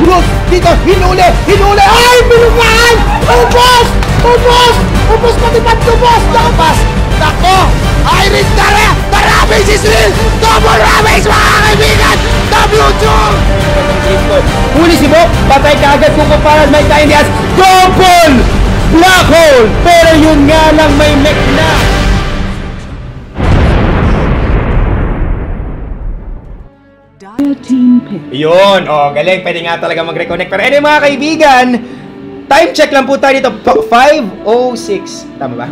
Cruz dito, hinuli! Ay, binungaan! Ubos! Pati pantubos! Nakapas! Nako! Iris Dara! Maraming siswil! Double Ravage, mga kaibigan! W2! Huli si Bo! Patay ka agad kung kumparan may Tiny As! Double! Black Hole! Pero yun nga lang may mech na! Yun! Galing! Pwede nga talaga mag-reconnect. Pero anyway mga kaibigan, time check lang po tayo dito. 5:06. Tama ba?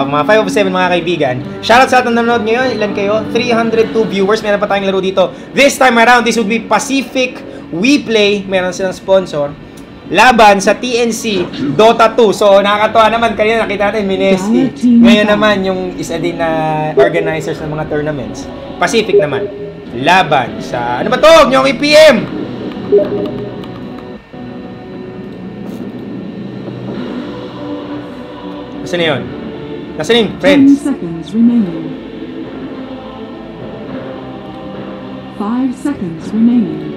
Mga 5:07 mga kaibigan. Shoutout sa lahat ng nanonood ngayon. Ilan kayo? 302 viewers. Meron pa tayong laro dito. This time around, this would be Pacific WePlay. Meron silang sponsor. Laban sa TNC Dota 2. So, nakakatuwa naman. Kanina nakita natin, Mineski. Ngayon naman, yung isa din na organizers ng mga tournaments. Pacific naman. Laban sa... Ano ba to? Yung EPM! Nasaan na yun? Nasaan yun, friends? 10 seconds remaining. 5 seconds remaining.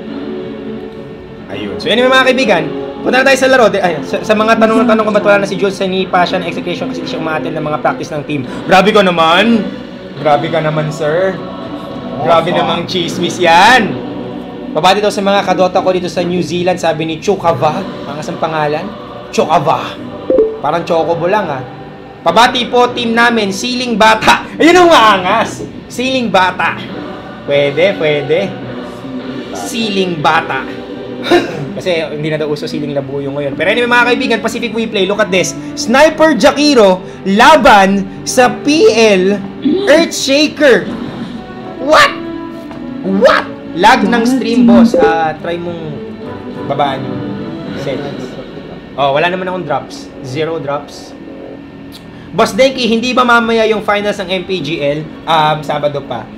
Ayun. So anyway mga kaibigan, punta na tayo sa laro. Sa mga tanong kung ba't wala na si Jules sa Nipa siya ng execution kasi siya umaattend ng mga practice ng team. Grabe ka naman! Grabe ka naman, sir. Grabe namang chismis yan. Pabati daw sa mga kadota ko dito sa New Zealand, sabi ni Chukava. Ang asang pangalan? Chukava. Parang chocobo lang ah. Pabati po team namin, Siling Bata. Ayun ang maangas. Siling Bata. Pwede. Siling Bata. Kasi hindi na daw uso Siling Labuyo ngayon. Pero anyway mga kaibigan, Pacific WePlay, look at this. Sniper Jakiro laban sa PL Earthshaker. What? Lag ng stream, boss. Try mong babaan yung settings. Wala naman akong drops. 0 drops. Boss Denki, hindi ba mamaya yung finals ng MPGL? Sabado pa.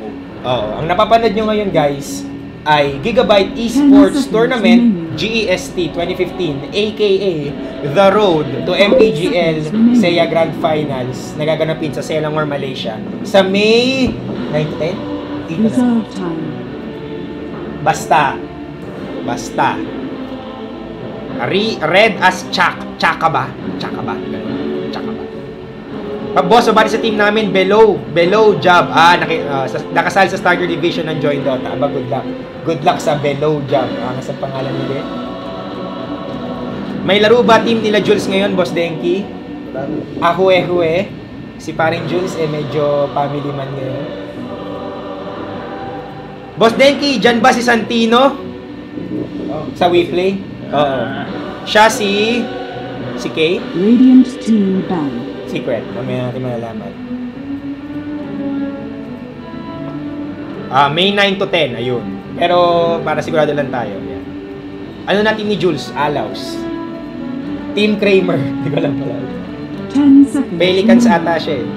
Ang napapanood nyo ngayon, guys, ay Gigabyte Esports Tournament GEST 2015, aka The Road to MPGL SEA Grand Finals, nagaganapin sa Selangor, Malaysia sa May 9-10? Reserve time. Basta. Red as Chaka ba? Boss, mabati sa team namin, Below Job. Nakasali sa Starter Division ng Join Dota. Good luck sa Below Job. Nasa pangalan nila. May laro ba team nila Jules ngayon, Boss Denki? Ahue. Si paring Jules, medyo family man ngayon. Boss Denki, dyan ba si Santino? Sa WePlay? Oo. Siya si Kay? Radiant team ban. Secret. Mamaya natin malalaman. May 9 to 10. Ayun. Pero para sigurado lang tayo. Yan. Ano natin ni Jules? Alaus. Team Kramer. Hindi ko alam pala. 10 seconds. Pelicans ata siya eh.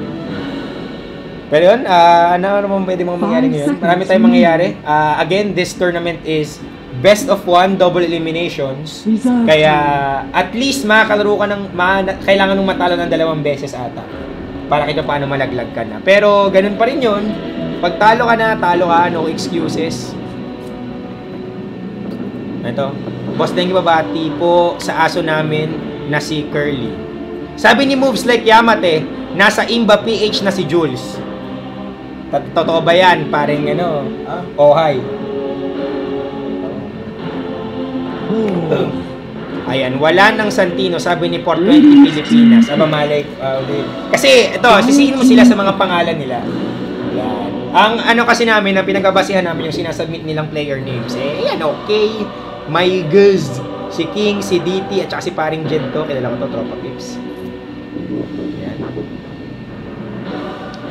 Pero yun, ano naman pwede mga mangyari ngayon? Marami tayong mangyayari. Again, this tournament is best of 1, double eliminations. Kaya at least makakalaro ka ng kailangan mong matalo ng 2 beses ata. Para kita paano malaglag ka na. Pero ganun pa rin yun. Pag talo ka, no excuses. Ito. Boss Dengi babati po sa aso namin na si Curly. Sabi ni Moves Like Yamate, nasa Imba PH na si Jules. Totoo ba yan? Parang hi. Ayan, wala ng Santino, sabi ni Port 20 Pilipinas. Malay. Kasi ito, sisihin mo sila sa mga pangalan nila. Yan. Ang kasi namin, na pinagabasihan namin yung sinasubmit nilang player names. Yan, okay. My Guz, si King, si DT, at saka si paring Jed to. Kilala ko to, Tropa Pips. Yan.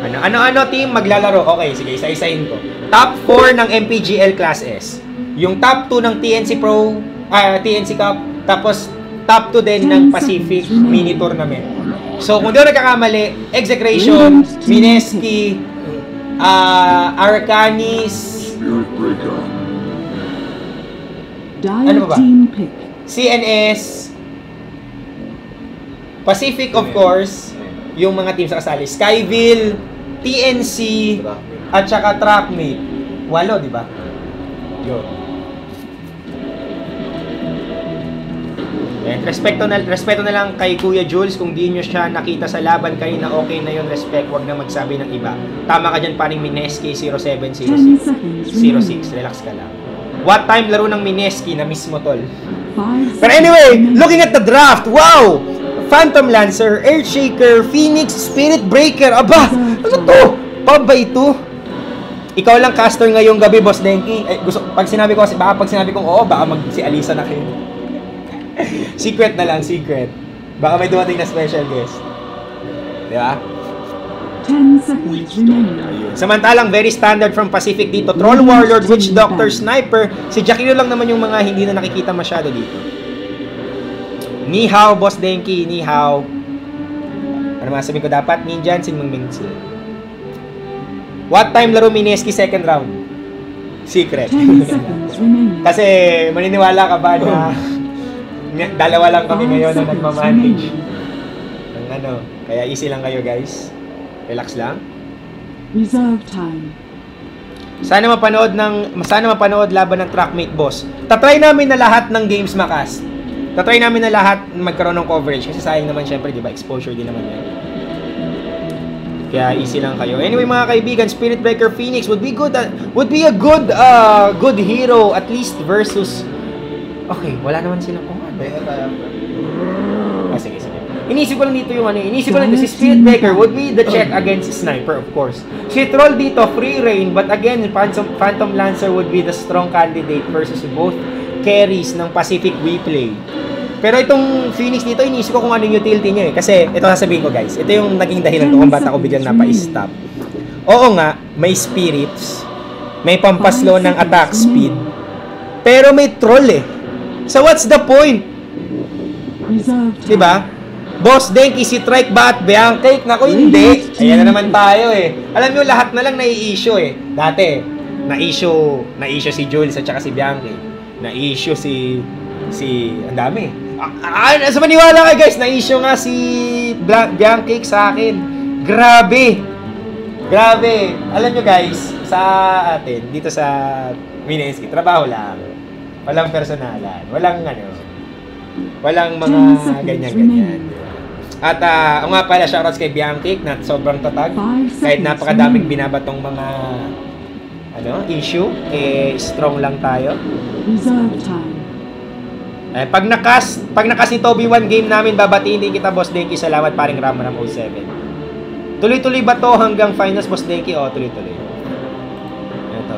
Ano team maglalaro? Okay, sige, isa-isahin ko. Top 4 ng MPGL Class S. Yung top 2 ng TNC Pro, TNC Cup, tapos top 2 din ng Pacific Mini Tournament. So, kung di ako nagkakamali, Execration, Mineski, Arcanis, ano ba? CNS, Pacific of course, yung mga teams sa kasali, Skyville, TNC, at saka Trackmate. 8, di ba? Yun. And respeto na lang kay Kuya Jules kung di nyo siya nakita sa laban kanina, okay na yun, respect, wag na magsabi ng iba. Tama ka dyan, paring Mineski 0706 06, relax ka lang. What time laro ng Mineski na mismo, tol? But anyway, looking at the draft, wow! Phantom Lancer, Earthshaker, Phoenix, Spirit Breaker, aba! Ano to? Pamba ito? Ikaw lang caster ngayong gabi, Boss Denki. Pag sinabi ko kasi, baka pag sinabi kong oo, baka si Alisa na kayo. Secret na lang, secret. Baka may dumating na special guest. Di ba? 10 seconds remaining. Samantalang very standard from Pacific dito. Troll Warlord, Witch Doctor, Sniper. Si Jakiro lang naman yung mga hindi na nakikita masyado dito. Ni hao, Boss Denki. Ni hao. Ano masasabihin ko dapat? Ninjan, Sin Mingmingsi. What time laro Mineski second round? Secret. 10 seconds remaining. Kasi maniniwala ka ba na dalawa lang kami ngayon na nagmamanage ng ano. Kaya easy lang kayo, guys. Relax lang. Reserve time. Sana mapanood laban ng Trackmate, boss. Tatry namin na lahat ng games makas. Tatry namin na lahat magkaroon ng coverage kasi sayang naman syempre, 'di ba? Exposure din naman 'yan. Kaya easy lang kayo. Anyway, mga kaibigan, Spirit Breaker Phoenix would be a good hero at least versus. Okay, wala naman silang sige. Inisip ko lang dito yung si Spirit Breaker would be the check against Sniper, of course. Si Troll dito, free reign, but again, Phantom Lancer would be the strong candidate versus both carries ng Pacific we play. Pero itong Phoenix dito, inisip ko kung ano yung utility niya eh. Kasi, ito sasabihin ko guys, ito yung naging dahilan ko kung ba't ako biglang napa-stop. Oo nga, may spirits, may pampaslow ng attack speed, pero may troll eh. So what's the point? Diba? Boss Denki, si Trike ba at Biancake? Naku, hindi. Ayan na naman tayo eh. Alam nyo, lahat na lang nai-issue eh. Dati, na-issue si Jules at saka si Biancake. Na-issue si ang dami. Sa maniwala kayo guys, na-issue nga si Biancake sa akin. Grabe. Alam nyo guys, sa atin, dito sa Mineski, trabaho lang. Walang personalan. Walang mga ganyan-ganyan. At nga pala, shoutouts kay Biancake na sobrang tatag. Kahit napakadaming binabatong mga issue, strong lang tayo. Reserve time. Pag nakas ni Toby 1 game namin, babatiin din kita, Boss Denki. Salamat, paring Ramaram 07. Tuloy-tuloy ba to hanggang finals, Boss Denki? O, tuloy-tuloy. Ito.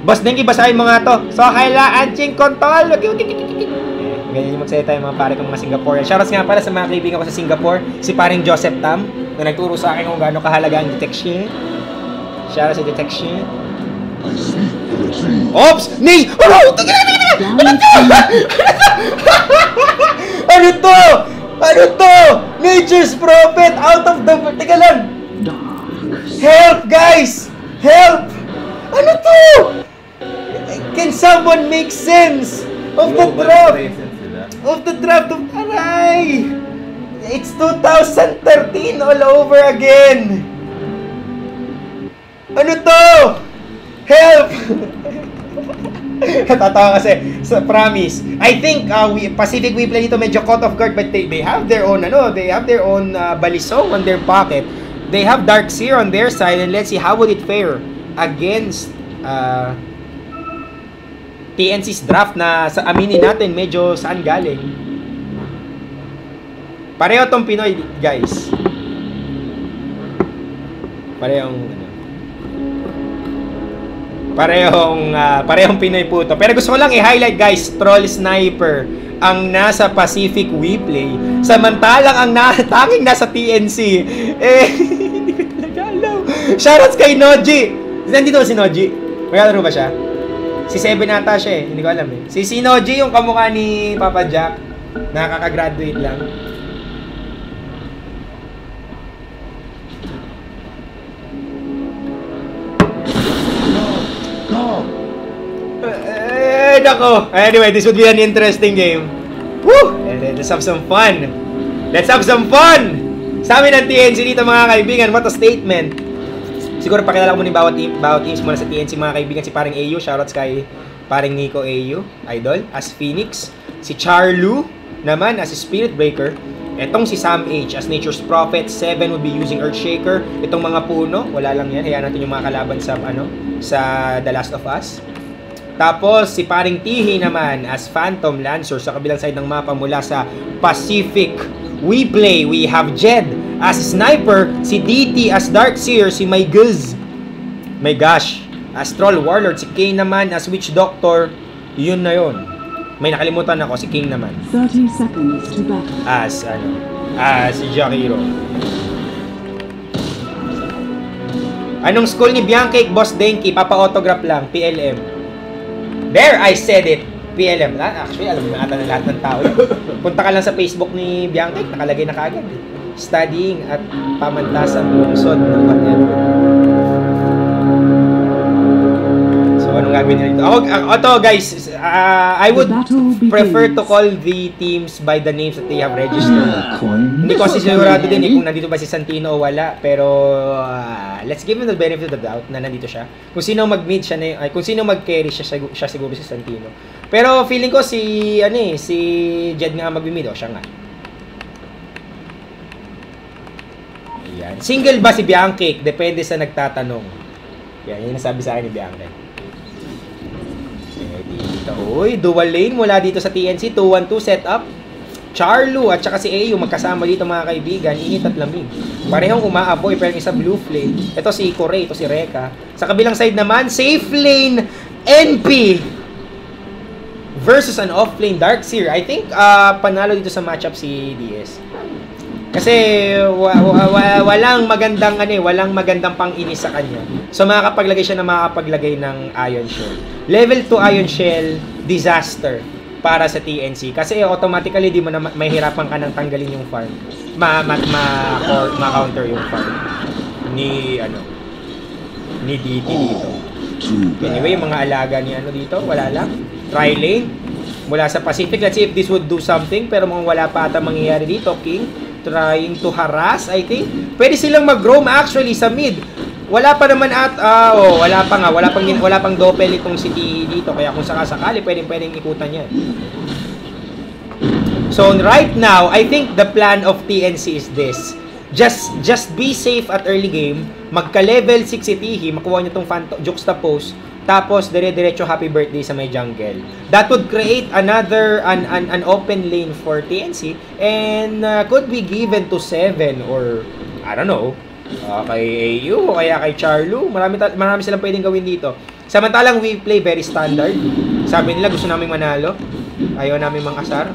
Boss Denki, basahin mo nga to. So, kailangan ching kontol. Ganyan yung magsalita yung mga pare kong mga Singaporean. Shoutouts nga pala sa mga kaibigan ko sa Singapore. Si paring Joseph Tam, na nagturo sa akin kung gaano kahalaga ang detection. Shoutouts sa detection. Oops! Ano to? Nature's Prophet out of the... Teka lang! Help, guys! Help! Ano to? Can someone make sense of the draft? Of the draft of Aray! It's 2013 all over again! Ano to? Help! Tatawa kasi sa promise. I think Pacific we play dito medyo cut off guard, but they have their own balisong on their pocket. They have Dark Seer on their side, and let's see how would it fare against TNC's draft na sa aminin natin medyo saan galing. Pareho tong Pinoy, guys. Parehong Pinoy po to. Pero gusto ko lang i-highlight, guys, Troll Sniper ang nasa Pacific we play. Samantalang ang tanging nasa TNC, hindi ko talaga alam. Shoutouts kay Noji. Nandito ba si Noji? May laro ba siya? Si Seven ata siya hindi ko alam eh. Si Noji yung kamukha ni Papa Jack. Nakaka-graduate lang. Nako. Anyway, this would be an interesting game. Woo! Let's have some fun. Sa amin ang TNC dito, mga kaibigan. What a statement. Siguro pakilala ko muna bawat teams muna sa TNC, mga kaibigan. Si paring AU, shoutouts kay paring Nico AU, idol. As Phoenix. Si Charlu, naman as Spirit Breaker. Etong si Sam H as Nature's Prophet. 7 would be using Earthshaker. Itong mga puno, wala lang yan. Hayaan natin yung mga kalaban sa, sa The Last of Us. Tapos, si paring Tihi naman as Phantom Lancer sa kabilang side ng mapa mula sa Pacific. We have Jed as Sniper, si DT as Darkseer, si Mayguz. My gosh. As Troll Warlord, si Kane naman as Witch Doctor. Yun na yun. May nakalimutan ako, si King naman. 30 seconds to battle. As si Jakiro. Anong school ni Bianca, Boss Denki? Papa-autograph lang, PLM. There, I said it. PLM. Actually, alam mo na ata ng lahat ng tao. Punta ka lang sa Facebook ni Bianca, nakalagay na kagad. Studying at pamantasan lungsod ng Panel. So, anong gagawin nila dito? Ito, guys, I would prefer to call the teams by the names that they have registered. Hindi ko kasi sigurado din kung nandito ba si Santino o wala, pero let's give him the benefit of the doubt na nandito siya. Kung sino mag-mid siya, kung sino mag-carry siya siguro si Santino. Pero feeling ko si Jed nga mag-mid, siya nga. Ayan. Single ba si Bianca? Depende sa nagtatanong. Yan, yung nasabi sa akin ni Bianca. Uy, dual lane mula dito sa TNC, 2-1-2 setup. Charlu at saka si AU magkasama dito mga kaibigan, init at lamig. Parehong umaaboy pero isa blue flame. Ito si Corey, ito si Reka. Sa kabilang side naman, safe lane NP versus an off lane Darkseer. I think panalo dito sa matchup si DS. Kasi walang magandang pang-inis sa kanya. So makakapaglagay siya na makakapaglagay ng Ion Shell. Level 2 Ion Shell, disaster para sa TNC. Kasi automatically di mo na mahihirapan ka nang tanggalin yung farm. Ma-counter yung farm ni DT dito. Anyway, yung mga alaga ni dito, wala lang. Try lane mula sa Pacific. Let's see if this would do something. Pero mukhang wala pa ata mangyayari dito. King trying to harass, I think. Pwede silang mag-roam actually sa mid. Wala pa naman wala pang doppel itong city dito. Kaya kung sakasakali, pwedeng ikutan yan. So right now, I think the plan of TNC is this. Just be safe at early game. Magka-level 6 si Tihi, makuha niyo tong juxtapose. Tapos dire-diretso happy birthday sa may jungle. That would create another an open lane for TNC and could be given to 7 or I don't know. Kay AU o kaya kay Charlu. Marami silang pwedeng gawin dito. Samantalang we play very standard. Sabi nila gusto naming manalo. Ayaw namin mang-asar.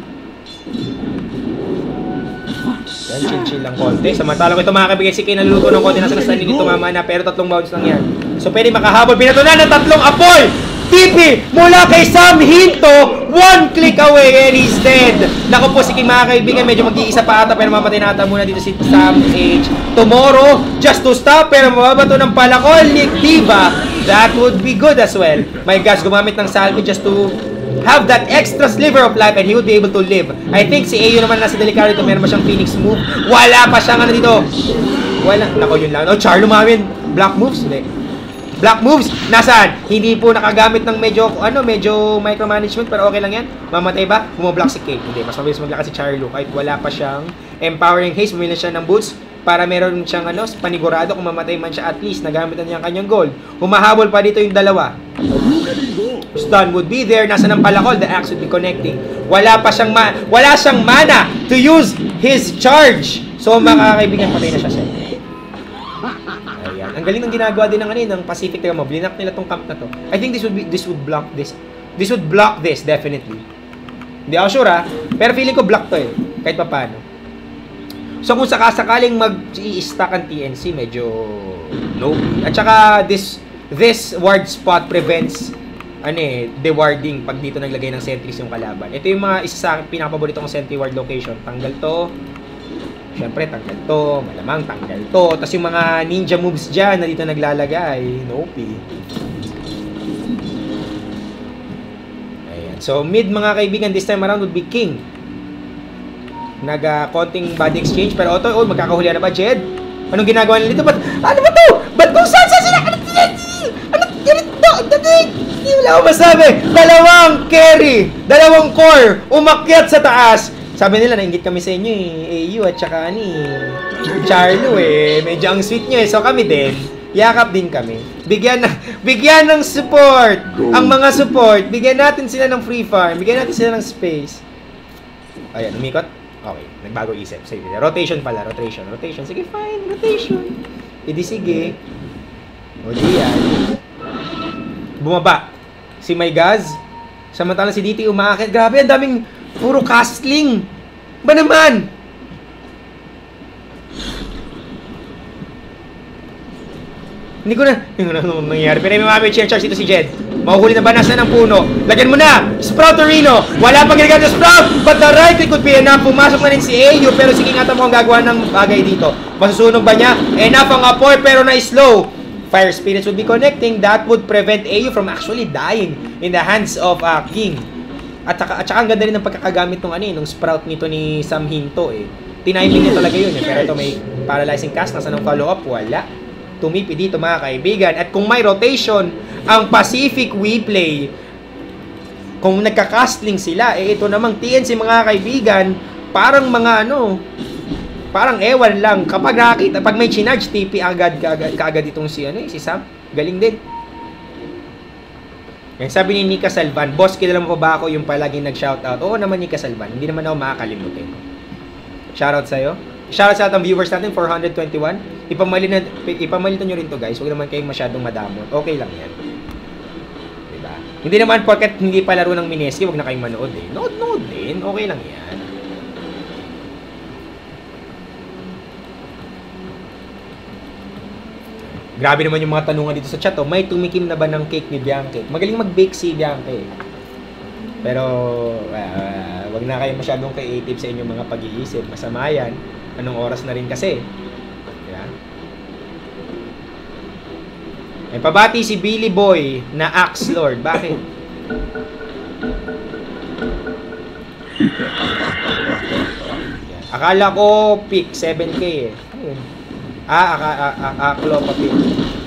Yan, chill lang konti. Samantalang ito mga kabigay si Kay naluluto ng konti. Nasa standing dito mamana pero 3 bounce lang yan. So pwede makahabol. Pinatunan ng 3 apoy! TP mula kay Sam Hinto. 1 click away and he's dead. Naku po si King mga kaibigan. Medyo mag-iisa pa ata pero mamatay na ata muna dito si Sam H. Tomorrow, just to stop pero mababato ng palakol ni Diva. That would be good as well. My gosh, gumamit ng salve just to have that extra sliver of life and he would be able to live. I think si AU naman nasa delikado dito. Meron ba siyang Phoenix move? Wala pa siyang dito. Wala. Naku, yun lang. Char lumawin. Black moves? Hindi. Black moves, nasaan? Hindi po nakagamit ng medyo micromanagement pero okay lang yan. Mamatay ba? Bumablock si Kate. Hindi, mas mabilis maglakad si Charlo kahit wala pa siyang empowering haste. Bumili siya ng boots para meron siyang panigurado kung mamatay man siya at least nagamit na niya ang kanyang gold. Humahabol pa dito yung dalawa. Stun would be there. Nasa ng palakol. The axe would be connecting. Wala siyang mana to use his charge. So mga kaibigan, patay na siya siya. Ayan. Ang galing ng ginagawa din ng Pacific. Teka mo, blinak nila tong camp na to. I think this would block this. This would block this, definitely. Hindi ako sure pero feeling ko block to kahit pa paano. So kung sakasakaling mag-i-stack ang TNC, medyo no. At saka this ward spot prevents dewarding pag dito naglagay ng sentries yung kalaban. Ito yung mga isa sa pinakapaborito kong sentry ward location. Tanggal to. Siyempre, tanggal to. Malamang, tanggal to. Tapos yung mga ninja moves dyan na dito naglalagay. Nope. Ayan. So, mid mga kaibigan, this time around would be King. Konting body exchange. Pero magkakahulihan na ba, Jed? Anong ginagawa nila dito? Ano ba to? Ba't kung saan sila? Wala ko masabi. 2 carry. 2 core. Umakyat sa taas. Sabi nila, nainggit kami sa inyo AU at saka Charlo medyo ang sweet nyo So kami din, yakap din kami. Bigyan ng support. Ang mga support, bigyan natin sila ng free farm, bigyan natin sila ng space. Ayan, umikot. Okay, nagbago isip. Sige, rotation pala, rotation. Sige, fine, rotation. Hindi sige. O di yan. Bumaba. Si Maygaz. Samantala si DT umaakit. Grabe, ang daming puro castling. Ba naman? Hindi ko na nangyayari. Pero may mga charge dito si Jed. Mahuhuli na ba? Nasaan ang puno? Lagyan mo na! Sprout Torino! Wala pang ginagawa sa Sprout! But the right click could be enough. Pumasok na rin si AU. Pero sige nga mo ang gagawa ng bagay dito. Masusunog ba niya? Enough ang apoy pero na-slow. Fire Spirits would be connecting. That would prevent AU from actually dying in the hands of King. At saka ang ganda rin ng pagkakagamit ng Sprout nito ni Sam Hinto Tiniming niya talaga yun Pero ito may paralyzing cast. Nasaan ang follow-up? Wala. Tumipi dito mga kaibigan. At kung may rotation ang Pacific WePlay, kung nagka-castling sila, ito namang TNC mga kaibigan, parang mga parang ewan lang. Kapag nakakita, pag may chinarge, TP kaagad itong si Sam. Galing din. Yan, sabi ni Nika Salvan, boss, kilala mo pa ba ako yung palaging nag-shoutout? Oo naman, Nika Salvan. Hindi naman ako makakalimutin. Shoutout sa'yo. Shoutout sa atong viewers natin, 421. Ipamalitan nyo rin to guys. Huwag naman kayong masyadong madamot. Okay lang yan. Diba? Hindi naman porket hindi pa laro ng Mineski, huwag na kayong manood Nood din. Okay lang yan. Grabe naman yung mga tanungan dito sa chat. May tumikim na ba ng cake ni Bianca? Magaling mag-bake si Bianca Pero, wag na kayo masyadong creative sa inyong mga pag-iisip. Masama yan. Anong oras na rin kasi. Yan. May pabati si Billy Boy na Axe Lord. Bakit? Yan. Akala ko pick 7K Ayun. Klopa pick.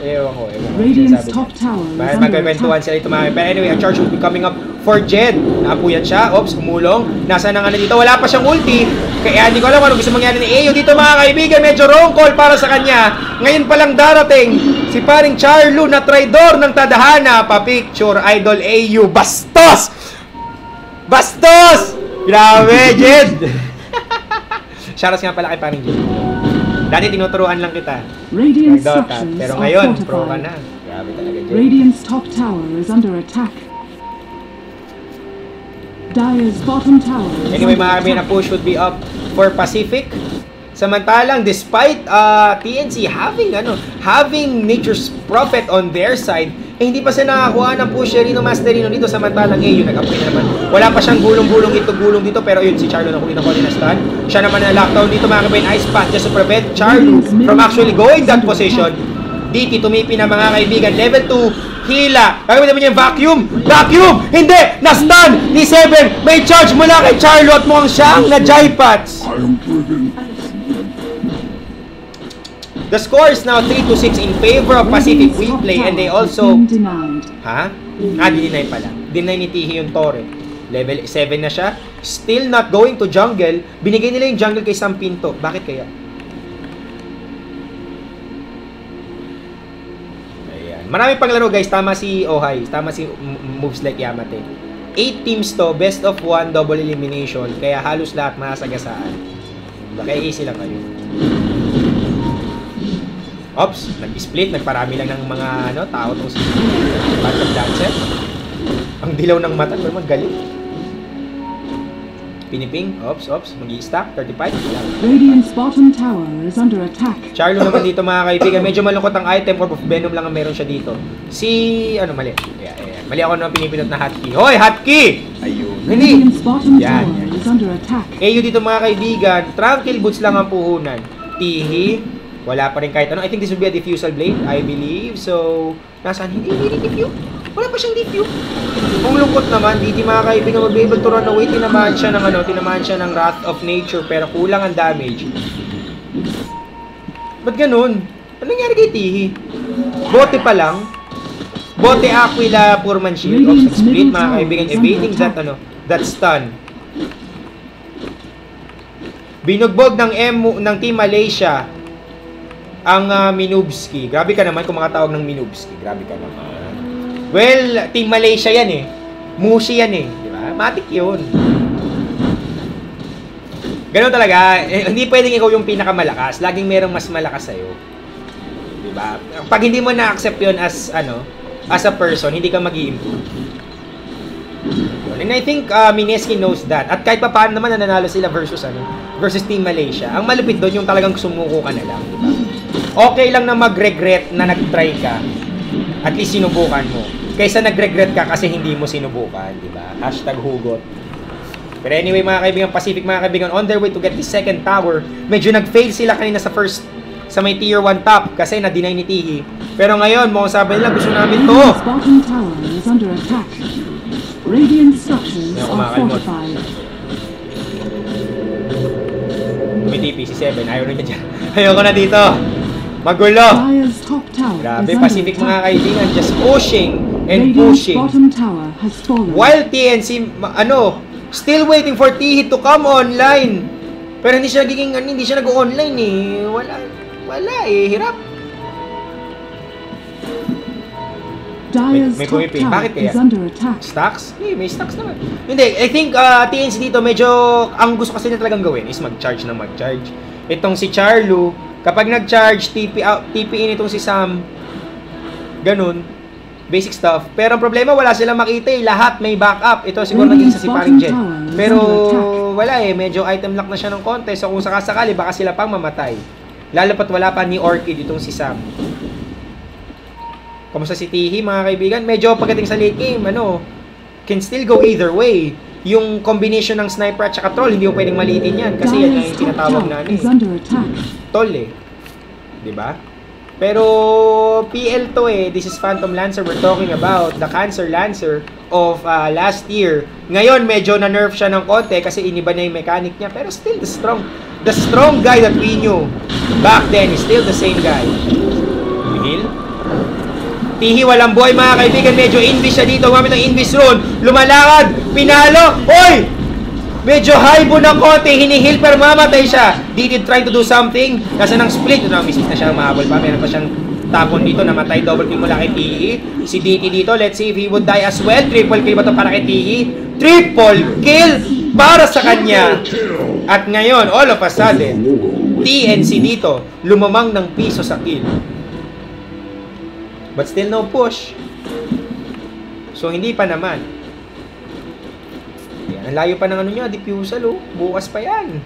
Ewan ko. Radiant's top tower is under magkakwentuhan sila ito mga. But anyway, a charge will be coming up for Jed. Naapuyan siya. Oops, umulong. Nasaan ang dito? Wala pa siyang ulti. Kaya hindi ko alam ano gusto mangyari ni AU dito mga kaibigan. Medyo wrong call para sa kanya. Ngayon palang darating si paring Charlo na traidor ng tadhana. Pa-picture, idol AU. Bastos! Bastos! Grabe, Jed! Shoutout nga pala kay paring Jed. Dati tinuturuan lang kita. Radiant structures pero are ngayon, pro ka fortified. na. Grabe talaga, Jed. Radiant's top tower is under attack. Dire's bottom tower is Anyway, under mga kami na attack. push would be up for Pacific. Samantalang, despite TNC having Nature's Prophet on their side, hindi pa sila nakakuha ng Pusherino Masterino dito. Samantalang AU nag-apply na naman. Wala pa siyang gulong-gulong dito pero yun si Charlo na kunin na stun. Siya naman na lockdown dito mga kabayan. Ice Path just to prevent Charlo from actually going that position. DT tumipi na mga kaibigan. Level 2, Hila. Gagawin naman niya yung vacuum. Vacuum! Hindi! Na-stun ni Seven. May charge mula kay Charlo at mukhang siyang na-Jaipads. The score is now 3-6 in favor of Pacific WePlay and they also... Deny pala. Deny ni Tihi yung Torre. Level 7 na siya. Still not going to jungle. Binigay nila yung jungle kay Sam Pinto. Bakit kaya? Ayan. Marami pang laro guys. Tama si Ohay. Tama si moves like Yamate. 8 teams to. Best of 1 double elimination. Kaya halos lahat masagasaan. Kaya easy lang kayo. Ops, nag-split, nagparami lang ng mga tao tong si Phantom Dancer. Ang dilaw ng mata, pero magaling. Piniping, ops, mag-i-stack, 35. Radiant's bottom tower is under attack. Charlo naman dito mga kaibigan, medyo malungkot ang item, Orb of Venom lang ang meron siya dito. Mali. Mali ako nang pinipinot na hotkey. Hoy, hotkey! Ayun. Hindi. Radiant's bottom tower is under attack. AU dito mga kaibigan, Tranquil Boots lang ang puhunan. Tihi. Wala pa rin kahit ano. I think this will be a diffusal blade, I believe. So, nasaan? Hindi diffuse. Wala pa siyang diffuse. Kung lungkot naman, hindi mga kaibigan mag-be able to run away. Tinamaan siya ng Wrath of Nature, pero kulang ang damage. Ba't ganun? Ano nangyari kay Tihi? Bote pa lang. Bote Aquila Purman Shield. Split mga kaibigan. Evading that stun. Binugbog ng Team Malaysia ang Minubsky. Grabe ka naman kung makatawag ng Minubsky. Grabe ka naman. Well, Team Malaysia yan eh. Mushi yan eh. Di ba? Matik yun. Ganun talaga. Hindi pwedeng ikaw yung pinakamalakas. Laging merong mas malakas sa'yo. Di ba? Pag hindi mo na-accept yun as a person, hindi ka mag-i-improve. And I think Mineski knows that. At kahit pa paano naman nanalo sila versus Team Malaysia. Ang malupit doon yung talagang sumuko ka na lang, di ba? Okay lang na mag-regret na nag-try ka. At least sinubukan mo. Kaysa nag-regret ka kasi hindi mo sinubukan, di ba? #hugot. Pero anyway, mga kaibigan, Pacific, mga kaibigan, on their way to get the second tower, medyo nag-fail sila kanina sa may tier 1 top kasi na-deny ni Tihi. Pero ngayon, mga sabi nila, gusto namin to. Radiant's bottom tower is under attack. Radiant structures are fortified. Tumitipi si 7. Ayaw rin niya dyan. Ayoko na dito. Magulo. Dire's top tower Grabe, is Pacific, under mga attack. kaibigan. Just pushing and Radiant's pushing. bottom tower has fallen. While TNC, still waiting for Tihi to come online. Pero hindi siya nag-online eh. Wala eh. Hirap. Dire's May top pumiping. tower Bakit kaya? is under attack. Stocks? May stocks naman. Hindi, I think TNC dito medyo, ang gusto kasi niya talagang gawin is mag-charge na mag-charge. Itong si Charlu, kapag nag-charge, TP in itong si Sam, ganun, basic stuff. Pero ang problema, wala silang makita eh. Lahat may backup. Ito siguro naging sa si Paring Jet. Pero wala eh, medyo item lock na siya ng konti. So kung sakasakali, baka sila pang mamatay. Lalo pat wala pa ni Orchid itong si Sam. Kamusta si Tihi, mga kaibigan? Medyo pagdating sa late game, can still go either way. Yung combination ng sniper at saka troll, hindi mo pwedeng maliitin yan. Kasi yan yung tinatawag na Tol eh. Diba? Pero PL to eh. This is Phantom Lancer. We're talking about the Cancer Lancer of last year. Ngayon, medyo na-nerf siya ng konti kasi iniba na yung mechanic niya. Pero still, the strong guy that we knew back then is still the same guy. Mihil? Tihi, walang buhay, mga kaibigan. Medyo invis siya dito. Gamit ng invis rune. Lumalakad. Pinalo. Oy! Medyo haibo ng konti. Hinihil pero mamatay siya. Did trying to do something. Nasa ng split. Miss na siya. Mahabol pa. Meron pa siyang tapon dito. Namatay. Double kill mula kay Tihi. Si DT dito. Let's see if he would die as well. Triple kill ba ito para kay Tihi? Triple kill para sa kanya. At ngayon, all of a sudden, TNC dito. Lumamang ng piso sa kill. But still no push. So, hindi pa naman. Yan, ang layo pa ng niya, diffusal bukas pa yan.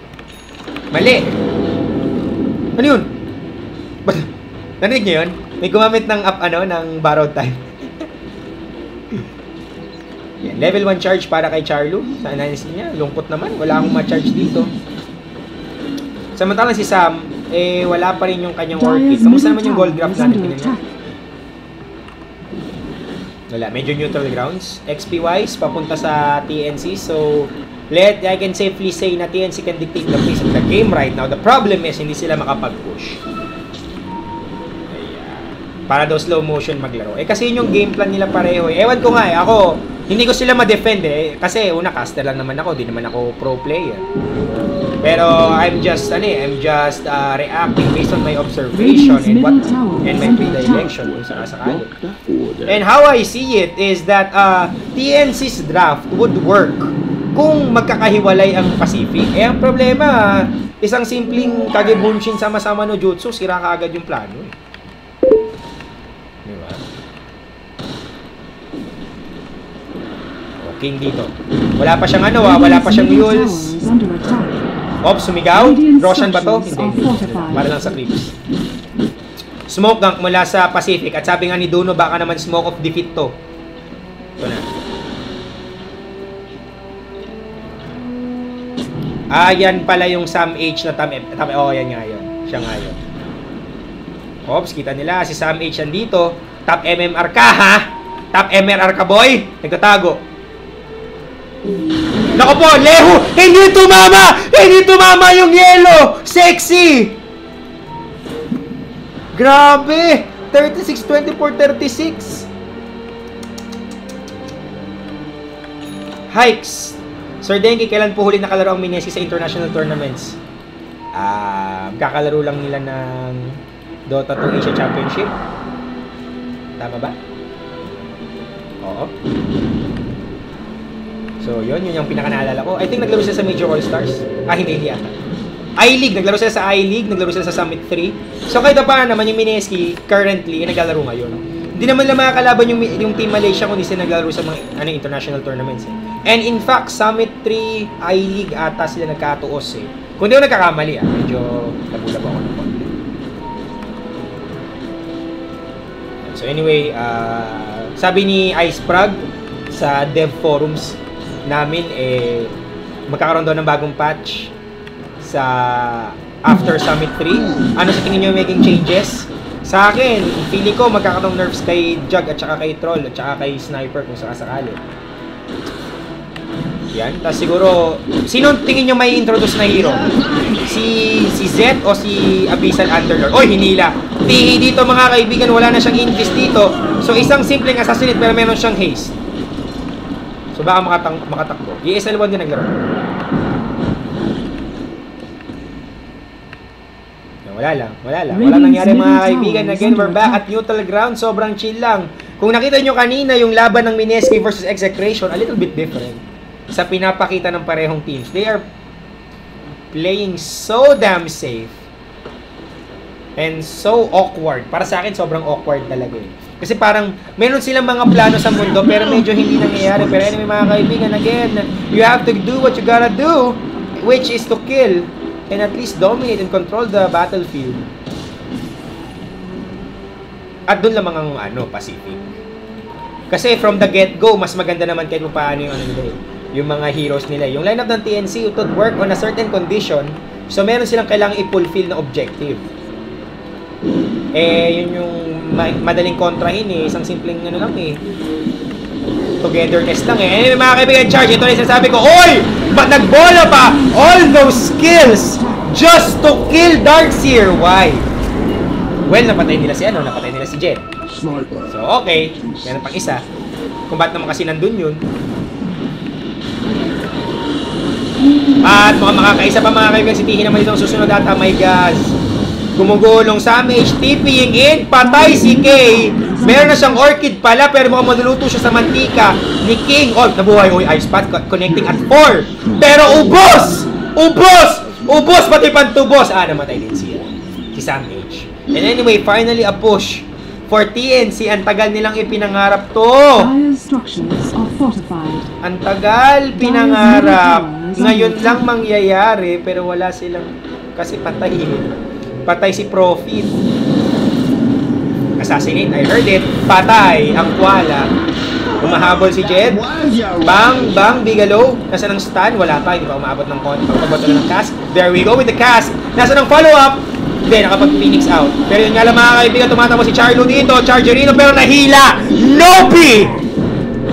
Mali. Ano yun? Narinig niyo yun? May gumamit ng ng borrowed time. Yan, level 1 charge para kay Charlu. Sa analysis niya, lungkot naman. Wala akong ma-charge dito. Samantalang si Sam, wala pa rin yung kanyang Orchid. Kamusta naman yung gold graph natin? Tingnan niya. Wala, medyo neutral grounds. XP-wise, papunta sa TNC. So, I can safely say na TNC can dictate the pace of the game right now. The problem is, hindi sila makapag-push. Para daw slow motion maglaro. Kasi yun yung game plan nila pareho. Ewan ko nga ako, hindi ko sila ma-defend kasi una, caster lang naman ako. Di naman ako pro player. Pero I'm just reacting based on my observation and my predilection kung sakasakali. And how I see it is that TNC's draft would work kung magkakahiwalay ang Pacific. Ang problema, isang simpleng Kagebunshin sama-sama no jutsu, sira kaagad yung plano. Diba? King dito. Wala pa siyang wala pa siyang mules. Sumigaw? Roshan ba to? Hindi. Para lang sa creeps. Smoke gank mula sa Pacific. At sabi nga ni Duno, baka naman smoke of defeat to. Ito na. Yan pala yung Sam H na yan nga yun. Siya nga yun. Kita nila. Si Sam H yan dito. Top MMR ka, ha? Top MMR ka, boy? Nagtatago. Nako po, Lehu! Hindi tumama! Hindi tumama yung yellow! Sexy! Grabe! 36, 24, 36. Hikes. Sir Denki, kailan po huli nakalaro ang Mineski sa international tournaments? kakalaro lang nila ng Dota 2 Asia Championship. Tama ba? Oo. So, yun yung pinaka-naalala ko. I think naglaro sila sa Major All-Stars. Hindi yata. I-League, naglaro sila sa I-League, naglaro sila sa Summit 3. So, kahit pa naman yung Mineski, currently, naglalaro ngayon. Hindi naman lang makakalaban yung Team Malaysia kung hindi sila naglalaro sa mga international tournaments. And in fact, Summit 3, I-League ata sila nagkatuos eh. Kung di ako nagkakamali medyo nabulab ako ng konti. So anyway, sabi ni Ice Prague sa dev forums namin, magkakaroon daw ng bagong patch sa after Summit 3. Ano sa tingin nyo making changes? Sa akin, feeling ko magkakaroon nerfs kay Jug at saka kay Troll at saka kay Sniper kung sakasakali. Yan. Tapos siguro, sino tingin nyo may introduce na hero? Si Zed o si Abyssal Underlord? Oy, hinila! Tihi dito mga kaibigan, wala na siyang invest dito. So isang simpleng assassinate pero meron siyang haste. So baka makatakbo. ESL 1 din naglaro. Wala nangyari mga kaibigan. Again, we're back at neutral ground. Sobrang chill lang. Kung nakita nyo kanina yung laban ng Mineski versus Execration, a little bit different sa pinapakita ng parehong teams. They are playing so damn safe and so awkward. Para sa akin, sobrang awkward talaga eh. Kasi parang meron silang mga plano sa mundo pero medyo hindi nangyayari. Pero anyway mga kaibigan, again, you have to do what you gotta do, which is to kill and at least dominate and control the battlefield. At doon lamang ang Pacific. Kasi from the get-go, mas maganda naman kahit paano yung yung mga heroes nila. Yung lineup ng TNC would work on a certain condition, so meron silang kailangang i-fulfill na objective. Yun yung madaling kontrahin isang simpleng togetherness lang Anyway, mga kaibigan, charge. Ito na yung sinasabi ko. Oy! Ba't nagbola pa? All those skills just to kill Darkseer. Why? Well, napatay nila si Jet. So, okay. Meron pang isa. Kung ba't naman kasi nandun yun. At makakaisa pa mga kaibigan, sitihin naman dito ang susunod at my gosh. Gumugulong sa mage, TPing in, patay si Kay. Meron na siyang orchid pala pero mukhang maluluto siya sa mantika ni King. Oh, nabuhay. Ice Path connecting at 4. Pero ubos, pati pantubos. Namatay din si Sam Mage. And anyway, finally a push for TNC. Ang tagal nilang ipinangarap to. Ang tagal pinangarap. Ngayon lang mangyayari pero wala silang kasi patay si Profit. Assassinate, I heard it. Patay ang Kuala. Umahabol si Jed. Bang, Bigalow. Nasaan ang stun? Wala pa, hindi pa umabot ng pagbato ng cast. There we go with the cast. Nasaan ang follow-up? Hindi, nakapag-Phoenix out. Pero yun nga lang mga kaibigan, tumatamo si Charlo dito. Chargerino, pero nahila. Nopi!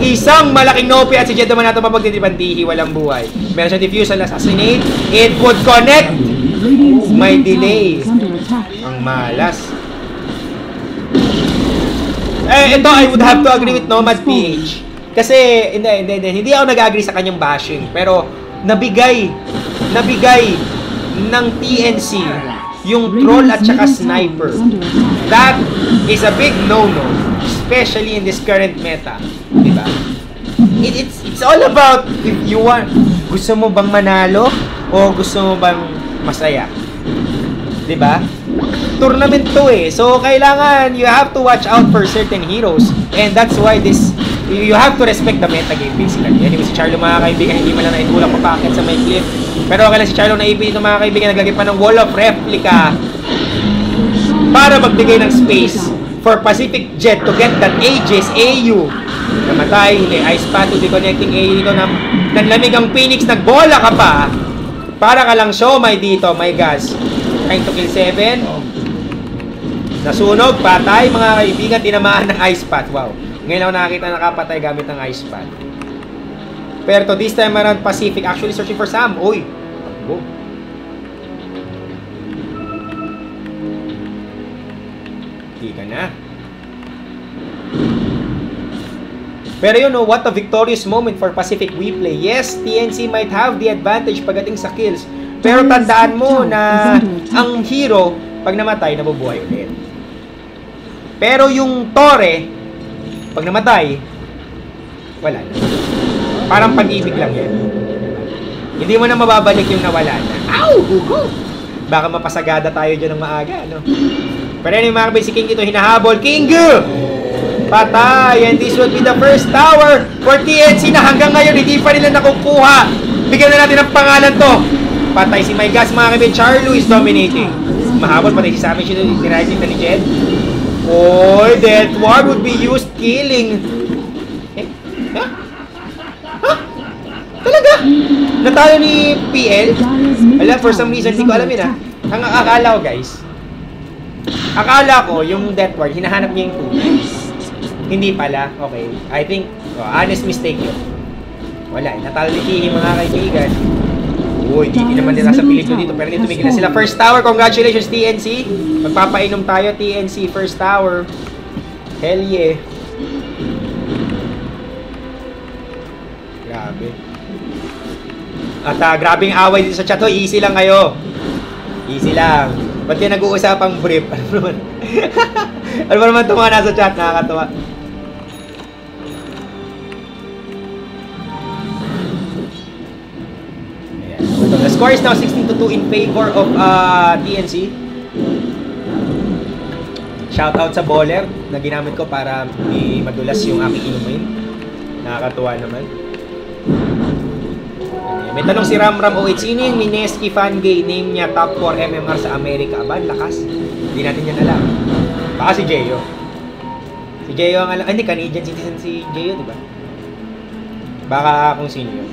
Isang malaking Nopi at si Jed naman natin mapagtitipantihi. Walang buhay. Meron siyang diffusal, assassinate. It would connect. May delay. Ang malas. Ito, I would have to agree with Nomad PH. Kasi, hindi ako nag-agree sa kanyang bashing. Pero, nabigay ng TNC yung troll at saka sniper. That is a big no-no. Especially in this current meta. Diba? It's all about if you want. Gusto mo bang manalo? O gusto mo bang masaya? Diba? Tournament to So, kailangan, you have to watch out for certain heroes. And that's why you have to respect the meta game basically. Anyway, si Charlo mga kaibigan, hindi man lang naitulak papakit sa may clip. Pero okay lang si Charlo naipin ito mga kaibigan, naglagay pa ng wall of replica para magbigay ng space for Pacific Jet to get that Aegis AU. Namatay, hindi. Ice Path to be connecting AU dito. Nanlamig ang Phoenix, nagbola ka pa. Para ka lang siomay dito, my gosh. Trying to kill 7. Nasunog, patay mga kaibigan, tinamaan ng Ice Path. Wow. Ngayon ako nakakita nakapatay gamit ng Ice Path. Pero to this time around Pacific, actually searching for Sam. Uy. Go. Hindi ka na. Pero you know, what a victorious moment for Pacific WePlay. Yes, TNC might have the advantage pagdating sa kills. Pero tandaan mo na ang hero, pag namatay, nabubuhay ulit. Pero yung Torre, pag namatay, wala na. Parang pag-ibig lang yan. Hindi mo na mababalik yung nawala na. Ow! Gugo! Baka mapasagada tayo dyan ng maaga, no? Pero anyway, mga kabay, si King ito hinahabol. King! Patay! And this will be the first tower for TNC na hanggang ngayon hindi pa nila nakukuha. Bigyan na natin ng pangalan to. Patay si Mygas, mga kabay. Charlo is dominating. Mahabol, patay si Sammy. Tinayag ni Jed. Oy, that war would be used killing. Ha? Ha? Talaga? Natalo ni PL? Wala, for some reason, hindi ko alam yun, ha? Ang akala ko, guys, akala ko, yung death ward, hinahanap niya yung tunay. Hindi pala. Okay. I think, honest mistake yun. Wala, natalo ni Kihi, mga kaibigan. Uy, hindi naman nila sa pelikula dito, pero dito tumigil na sila. First tower, congratulations TNC. Magpapainom tayo, TNC, first tower. Hell yeah. Grabe. At grabing away dito sa chat. Hoy, easy lang kayo. Easy lang. Ba't yan nag-uusapang brief? Ano naman? Ano ba naman ito mga nasa chat? Nakakatawa. The score is now 16-2 in favor of TNC. Shoutout sa bowler na ginamit ko para madulas yung aking inumin. Nakakatuwa naman. May tanong si Ramram OH, sino yung Mineski fan gay? Name niya top 4 MMR sa Amerika. Aba, lakas. Hindi natin yan alam. Baka si Jeyo. Si Jeyo ang alam. Hindi, Canadian citizen si Jeyo, diba? Baka kung sino yun.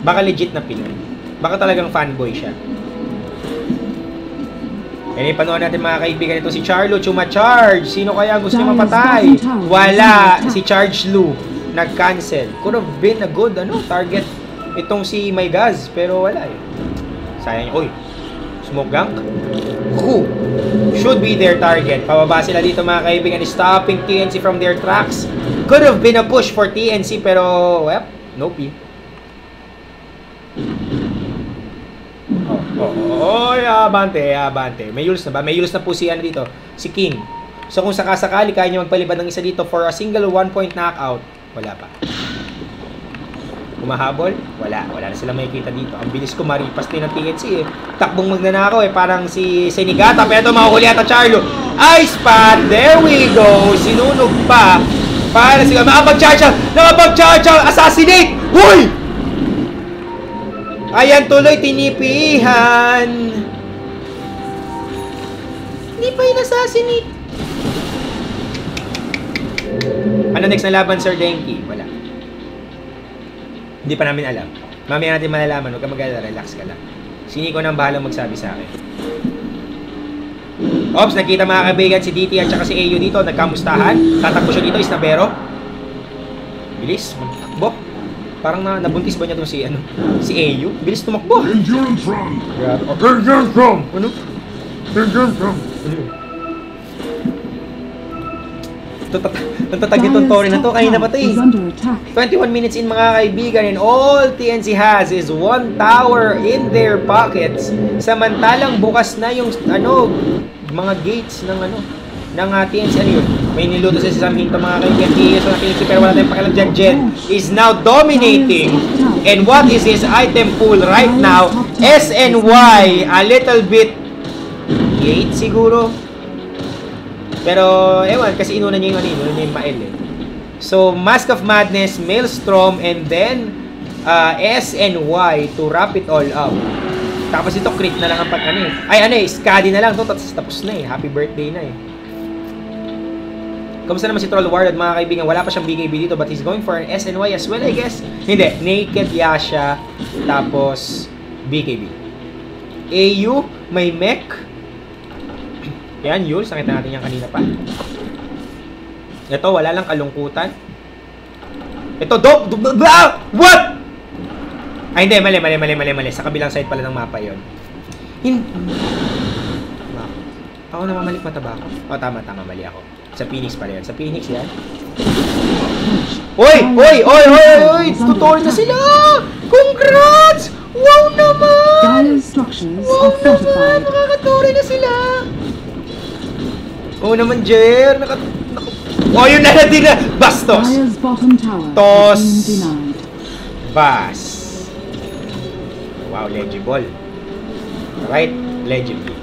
Baka legit na Pinoy. Baka talagang fanboy siya. Eh, panuhan natin mga kaibigan ito si Charlo Chumacharge. Sino kaya gusto niya mapatay? Wala. Si Charge Lu. Nag-cancel. Could have been a good target itong si Mygas. Pero wala eh. Sayang. Uy. Smoke gang? Who should be their target? Pababa sila dito mga kaibigan. Stopping TNC from their tracks. Could have been a push for TNC. Pero, well, nope. Abante. May yulos na ba? May yulos na po si dito, si King. So kung sakasakali kaya niyo magpalibad ng isa dito for a single 1-point knockout, wala pa. Kumahabol? Wala na sila makikita dito. Ang bilis ko maripas din ng TNC eh. Takbong magnanakaw eh, parang si Senigata, pero ito makuhuli ata Charlo. Ice Spot, there we go. Sinunog pa. Para sila nakapag-charge, assassinate! Huy! Ayan tuloy, tinipihan. Hindi pa in-assassinate. Ano next na laban, Sir Denki? Wala. Hindi pa namin alam. Mamaya natin malalaman. Huwag ka mag-alala, relax ka lang. Siniko nang bahalang magsabi sa akin. Ops, nakita mga kaibigan si DT at saka si AU dito. Nagkamustahan. Tatakbo siya dito, Isnabero. Bilis, magtakbo. Parang nabuntis ba niya itong si AU? Bilis tumakbo. Endurance run! Grabe. Endurance run! Ano? Endurance run! Natatag itong Torre na to. Kanina pa ito eh. 21 minutes in mga kaibigan, and all TNC has is one tower in their pockets. Samantalang bukas na yung mga gates ng ng TNC. Ano yun? May niluto sa Sam Hinto mga kaibigan. Kiyos na TNC pero wala tayong pakialam dyan. Jen is now dominating. And what is his item pool right now? SNY. A little bit 8 siguro. Pero, ewan, kasi inuna niya yung Mael eh. So, Mask of Madness, Maelstrom, and then SNY to wrap it all up. Tapos ito, crit na lang ang Skadi na lang to, tapos na eh. Happy birthday na eh. Kamusta naman si Troll Warlord mga kaibigan? Wala pa siyang BKB dito, but he's going for an SNY as well, I guess. Hindi, Naked Yasha, tapos BKB. AU, may mech. Yan, Yules. Nakita natin yan kanina pa. Ito, wala lang kalungkutan. Ito, what? Ay, hindi. Mali. Sa kabilang side pala ng mapa yun. Ako namamalik mata ba ako? O, tama. Mali ako. Sa Phoenix pala yan. Sa Phoenix yan. Oy! Tutorial na sila! Congrats! Wow naman! Dire's structures Wow are naman! fortified. Nakakatuloy na sila! Oo naman, Jer! Oh, yun na din na! Bastos! Dire's bottom tower Toss. has been denied. Bas! Wow, legible. Right? Legible.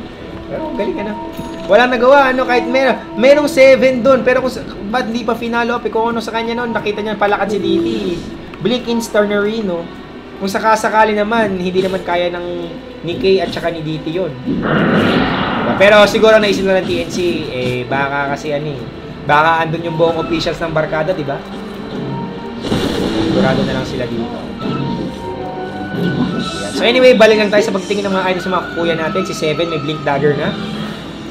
Pero galing ano. Walang nagawa, ano, kahit merong 7 doon, pero kung ba't hindi pa finalo up, kung ano sa kanya noon, nakita niya palakad si DT. Blink instar na rin, no? Kung sakasakali naman, hindi naman kaya ng ni Kay at saka ni DT yun. Diba? Pero siguro naisip na ng TNC, baka kasi baka andun yung buong officials ng barkada, di ba? Sigurado na lang sila dito. Yan. So anyway, balik lang tayo sa pagtingin ng mga items sa mga kukuya natin. Si 7 may blink dagger na.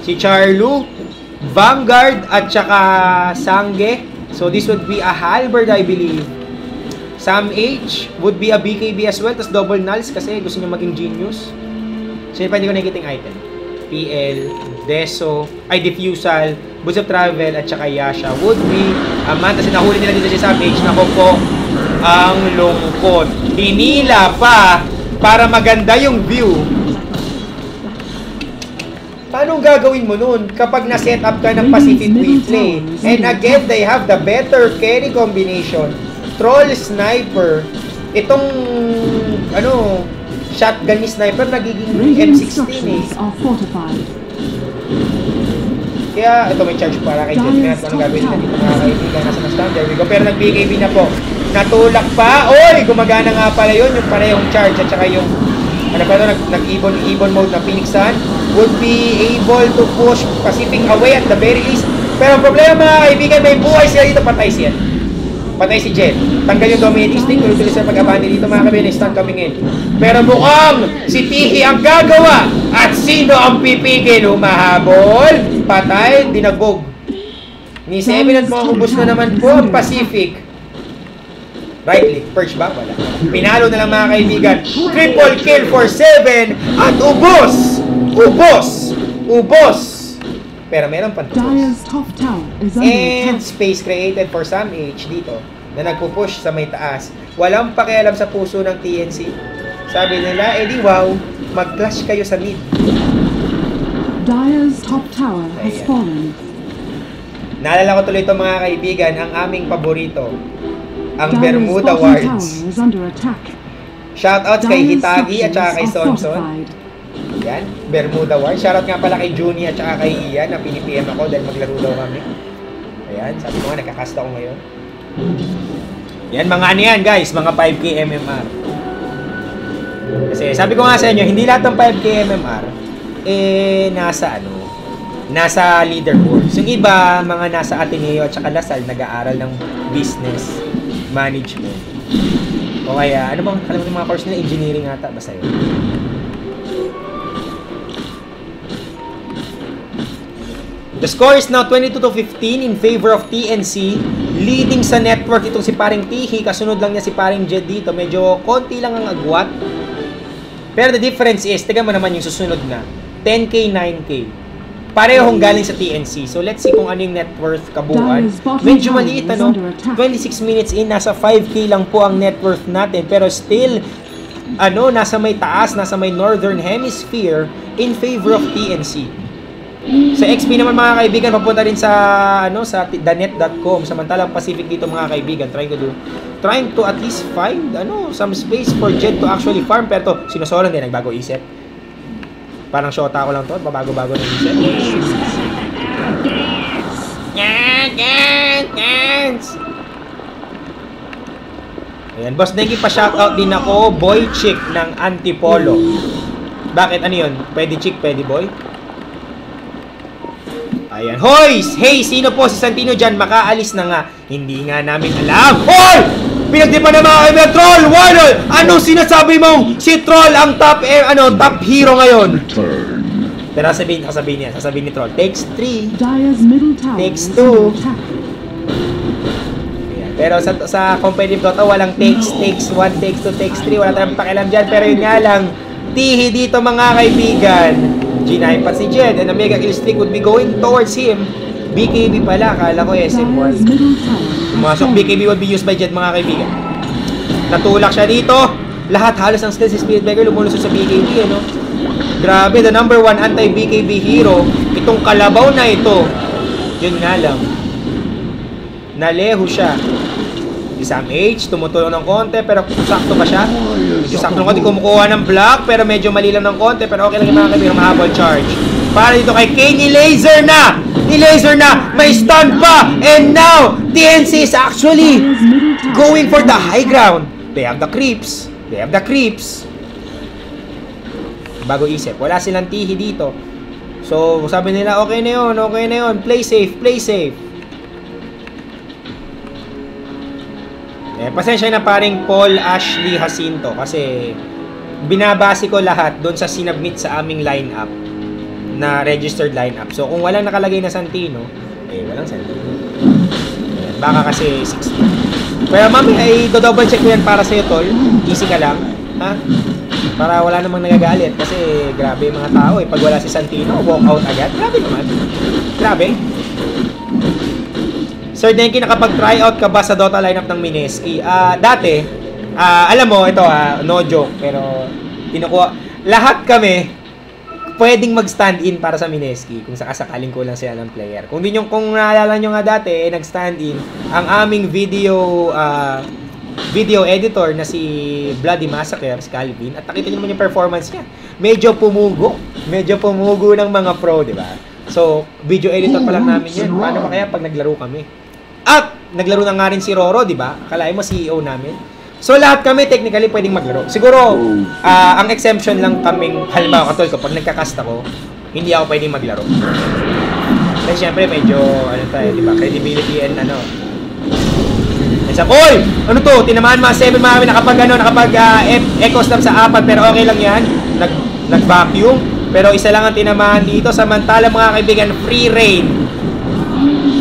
Si Charlu, Vanguard, at saka Sangge. So this would be a halberd, I believe. Sam H would be a BKB as well, tas double nulls kasi gusto niya maging genius. So yun pa, hindi ko nakikita yung item. PL, Deso, Diffusal, Boots of Travel, at saka Yasha would be a man. Kasi nahuli nila dito si Sam H. Nako po, ang lungkot. Tinila pa para maganda yung view. Paano gagawin mo nun kapag na-set up ka ng Pacific Replay? And again, they have the better carry combination. Troll Sniper. Itong, shotgun ni Sniper nagiging M16 eh. Kaya, ito may charge para kay Jet. Tingnan natin anong gagawin nila dito mga kaibigan. Nasa na-stand. There we go. Pero nag-BKB na po. Natulak pa. Oy! Gumagana nga pala yun. Yung parehong charge at saka yung nag-ibon mode na Phoenix Sun would be able to push Pacific away at the very least. Pero ang problema mga kaibigan, may buhay sila dito, patay siya. Patay si Jet. Tanggal yung dominating stick, tuloy-tuloy sila mag-abandon dito mga kaibigan, stun coming in. Pero mukhang si Tihi ang gagawa at sino ang pipigil? Humahabol, patay, dinagbog. Ni Seven at mga ubos na naman po ang Pacific. Right click, perch ba? Wala. Pinalo na lang mga kaibigan. Triple kill for 7 at ubos! Pero meron pang and space created for Sam H dito na nagpupush sa may taas. Walang pakialam sa puso ng TNC. Sabi nila, di wow, mag-clash kayo sa mid. Dire's top tower has fallen. Naalala ko tuloy ito mga kaibigan, ang aming paborito. Ang Bermuda Wards. Shoutouts kay Hitagi at saka kay Sonson. Yan, Bermuda Wards. Shoutout nga pala kay Juni at saka kay Ian na pinipm ako dahil maglaro daw kami. Ayan, sabi ko nga, nagkakast ako ngayon. Yan, mga ano yan guys, mga 5k MMR. Kasi sabi ko nga sa inyo, hindi lahat ng 5k MMR nasa leaderboard. So, yung iba, mga nasa Ateneo at saka Lasal, nag-aaral ng business management. O kaya, ano bang, alam mo yung mga course nila, engineering ata, basta yun. The score is now 22-15 in favor of TNC. Leading sa network itong si paring Tihi. Kasunod lang niya si paring Jed dito. Medyo konti lang ang agwat. Pero the difference is, tignan mo naman yung susunod na. 10k, 9k. Parehong galing sa TNC. So let's see kung ano yung net worth kabuuan. Medyo maliit, 26 minutes in, nasa 5k lang po ang net worth natin. Pero still, nasa may taas, nasa may northern hemisphere in favor of TNC. Sa XP naman mga kaibigan, papunta rin sa thenet.com. Samantalang Pacific dito mga kaibigan, trying to at least find some space for Jed to actually farm. Pero to, sinosolo din, nagbago isip. Parang shota ko lang to, pabago-bago ng isip. Ayan, Boss Dengi, pa-shoutout din ako, Boy Chick ng Antipolo. Bakit? Ano yun? Pwede chick, pwede boy? Ayan. Hoy! Hey! Sino po si Santino dyan? Makaalis na nga. Hindi nga namin alam. Hoy! Pinagdipan na mga kaibigan. Troll! Warnol! Anong sinasabi mong si Troll ang top hero ngayon? Pero sasabihin ni Troll. Takes 3. Takes 2. Ayan. Pero sa competitive Dota, walang takes 1, takes 2, takes 3. Wala tayong pakialam dyan. Pero yun nga lang, Tihi dito mga kaibigan. G9 pa si Jed and a mega kill streak would be going towards him. BKB pala, akala ko Dire's SM1. middle tower has Pumasok, fallen. BKB will be used by Jed mga kaibigan. Natulak siya dito. Lahat halos ng skills si Spirit Breaker lumulusot sa BKB, ano? Grabe, the number 1 anti-BKB hero. Itong kalabaw na ito. Yun nga lang. Naleho siya. Si Sam H, tumutulong ng konti, pero sakto ba siya? Medyo sakto ng konti, kumukuha ng block, pero medyo mali lang ng konti, pero okay lang yung mga kaibigan, mahabol charge. Para dito kay Kane, ni-laser na! Ni-laser na! May stun pa! And now, TNC is actually Dire's middle tower going for has the fallen. high ground. They have the creeps. They have the creeps. Bago isip, wala silang tihi dito. So, sabi nila, okay na yun, okay na yun. Play safe, play safe. Pasensya na paring Paul Ashley Jacinto kasi binabase ko lahat doon sa sinubmit sa aming lineup na registered lineup. So, kung walang nakalagay na Santino, walang Santino. Ayan, baka kasi 60. Pero mami, ay do-double check ko yan para sa'yo, tol. Easy ka lang. Ha? Para wala namang nagagalit. Kasi grabe yung mga tao. Pag wala si Santino, walk out agad. Grabe naman. Grabe. Sir Denki, nakapag-try out ka ba sa Dota lineup ng Mineski? Dati, alam mo, ito no joke, pero kinukuha, lahat kami pwedeng mag-stand in para sa Mineski kung sakasakaling kulang sila ng player. Kung naalala nyo nga dati, nag-stand in ang aming video editor na si Bloody Massacre, si Calvin, at nakita nyo naman yung performance niya. Medyo pumugo ng mga pro, di ba? So, video editor pa lang namin yan. Paano pa kaya pag naglaro kami? At naglaro na nga rin si Roro, di ba? Akalain mo CEO namin. So lahat kami technically pwedeng maglaro. Siguro ang exemption lang kaming halimbawa katol ko pag nagka-cast ako, hindi ako pwedeng maglaro. Kasi syempre medyo tayo, di ba? Credibility and oy! Ano to? Tinamaan mga 7 mga nakapag echo stop sa 4 pero okay lang yan. Nag-vacuum. Pero isa lang ang tinamaan dito. Samantala mga kaibigan, free reign.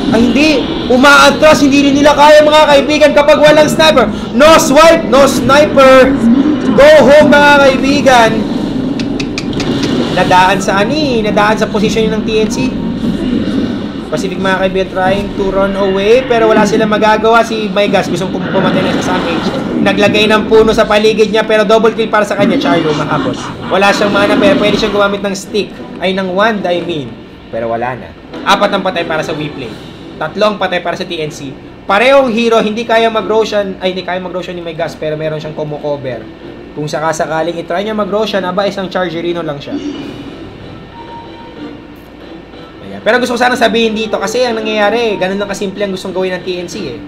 Ay hindi, umaatras, hindi rin nila kaya mga kaibigan kapag walang sniper. No swipe, no sniper. Go home mga kaibigan. Nadaan sa position ng TNC. Pacific mga kaibigan trying to run away pero wala silang magagawa. Si Mygas gustong pumatay na sa Sam H. Naglagay ng puno sa paligid niya pero double kill para sa kanya. Charlo mahapon. Wala siyang mana pero pwede siyang gumamit ng stick. Ay ng wand I mean. Pero wala na. 4 ang patay para sa WePlay. 3 ang patay para sa TNC. Parehong hero, hindi kaya mag-Roshan ni Mygas pero meron siyang kumo-cover. Kung sakasakaling itry niya mag-Roshan, isang Chargerino lang siya. Ayan. Pero gusto ko sana sabihin dito kasi ang nangyayari, ganun lang kasimple ang gustong gawin ng TNC eh.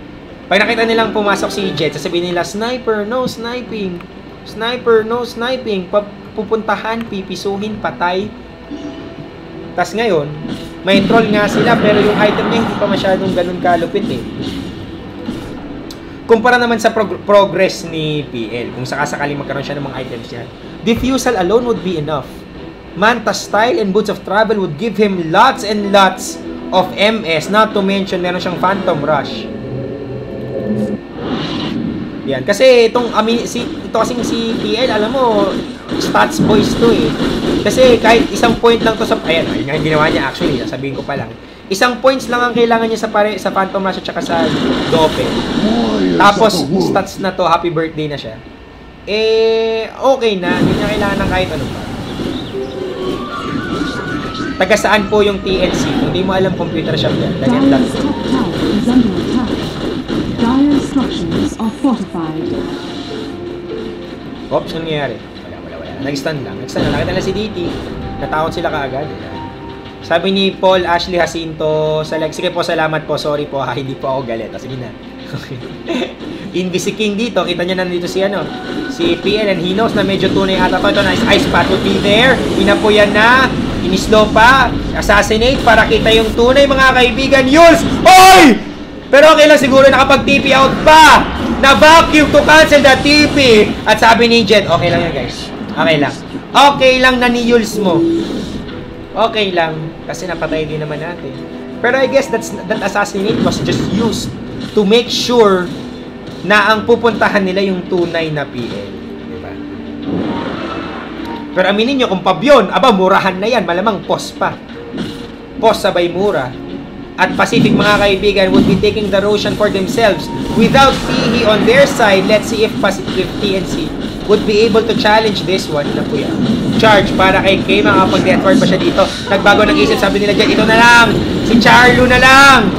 Pag nakita nilang pumasok si Jet, sasabihin nila, sniper, no sniping. Sniper, no sniping. Pupuntahan, pipisuhin, patay. Tas ngayon, may troll nga sila pero yung item niya hindi pa masyadong ganun kalupit eh. Kumpara naman sa progress ni PL, kung sakasakaling magkaroon siya ng mga items niya, Diffusal alone would be enough. Manta Style and Boots of Travel would give him lots and lots of MS, not to mention meron siyang Phantom Rush. Yan, kasi ito kasing si PL, alam mo, stats boys to eh. Kasi kahit isang point lang to sa ayan yung ginawa niya actually, sabihin ko pa lang. Isang points lang ang kailangan niya sa Phantom Rush at saka sa Dope. Tapos stats na to, happy birthday na siya. Okay na, hindi niya kailangan ng kahit ano pa. Taga saan po yung TNC? Kung di mo alam computer shop yan, lagyan lang. Dire's top tower is under attack. Dire structures are fortified. Oops, ano nangyayari? Wala. Nag-stun lang. Nakita nila si DT. Natakot sila kaagad. Sabi ni Paul Ashley Jacinto, sige po, salamat po. Sorry po ha, hindi po ako galit. Sige na. Invisi King dito. Kita nyo na nandito si PL and he knows na medyo tunay ata to. Ito na, Ice Pat would be there. Inapuyan na. Inislow pa. Assassinate para kita yung tunay mga kaibigan. Yules! Oy! Pero okay lang siguro nakapag-TP out pa. Na-vacuum to cancel the TP. At sabi ni Jet, okay lang yan guys. Okay lang. Okay lang na ni Yules mo. Okay lang. Kasi napatay din naman natin. Pero I guess that assassinate was just used to make sure na ang pupuntahan nila yung tunay na PL. Diba? Pero aminin nyo, kung pabyon, murahan na yan. Malamang pos pa. Pos sabay mura. at Pacific, mga kaibigan, would be taking the Roshan for themselves. Without Pihi on their side, let's see if TNC would be able to challenge this one. Ito po yan. Charge para kay Kay, makakapag-deathward pa siya dito. Nagbago ng isip, sabi nila dyan, ito na lang, si Charlo na lang.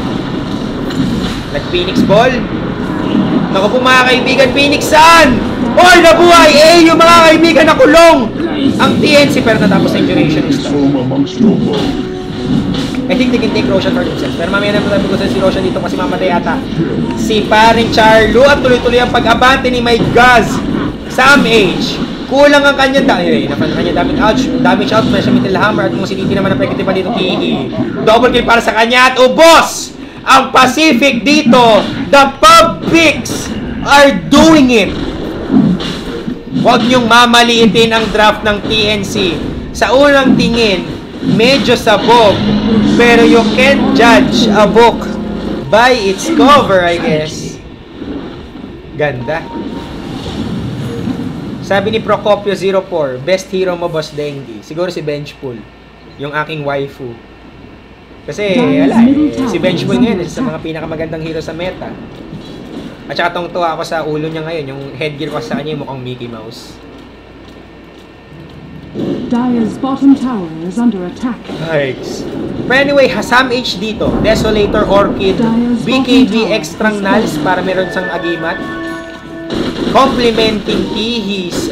Nag-Phoenix Ball. Naku po mga kaibigan, Phoenix Sun! Oy, nabuhay! Yung mga kaibigan, nakulong! Ang TNC, pero natapos na yung duration is From amongst your foes. I think they can take Roshan for themselves. Pero mamaya naman sabi ko sa si Roshan dito kasi mamatay ata. Si paring Charlo at tuloy-tuloy ang pag-abante ni Mike Gaz. Sam H. Kulang ang kanyang damage out na siya Metal Hammer at kung si Titi naman ang pagkitipan dito PE. Double kill para sa kanya at ubos ang Pacific dito. The Publics are doing it. Huwag niyong mamaliitin ang draft ng TNC. Sa unang tingin, medyo sabog, pero you can't judge a book by its cover, I guess. Ganda. Sabi ni Procopio 04, best hero mo, Boss Dengi. Siguro si Benchpool, yung aking waifu. Kasi, si Benchpool ngayon, isa sa mga pinakamagandang hero sa meta. At saka tungtuwa ako sa ulo niya ngayon, yung headgear ko sa kanya, yung mukhang Mickey Mouse. Dire's bottom tower is under attack. Yikes. But anyway, Sam H dito. Desolator, Orchid, BKB, Extrang Nulls para meron sang agimat. Complementing Tihis.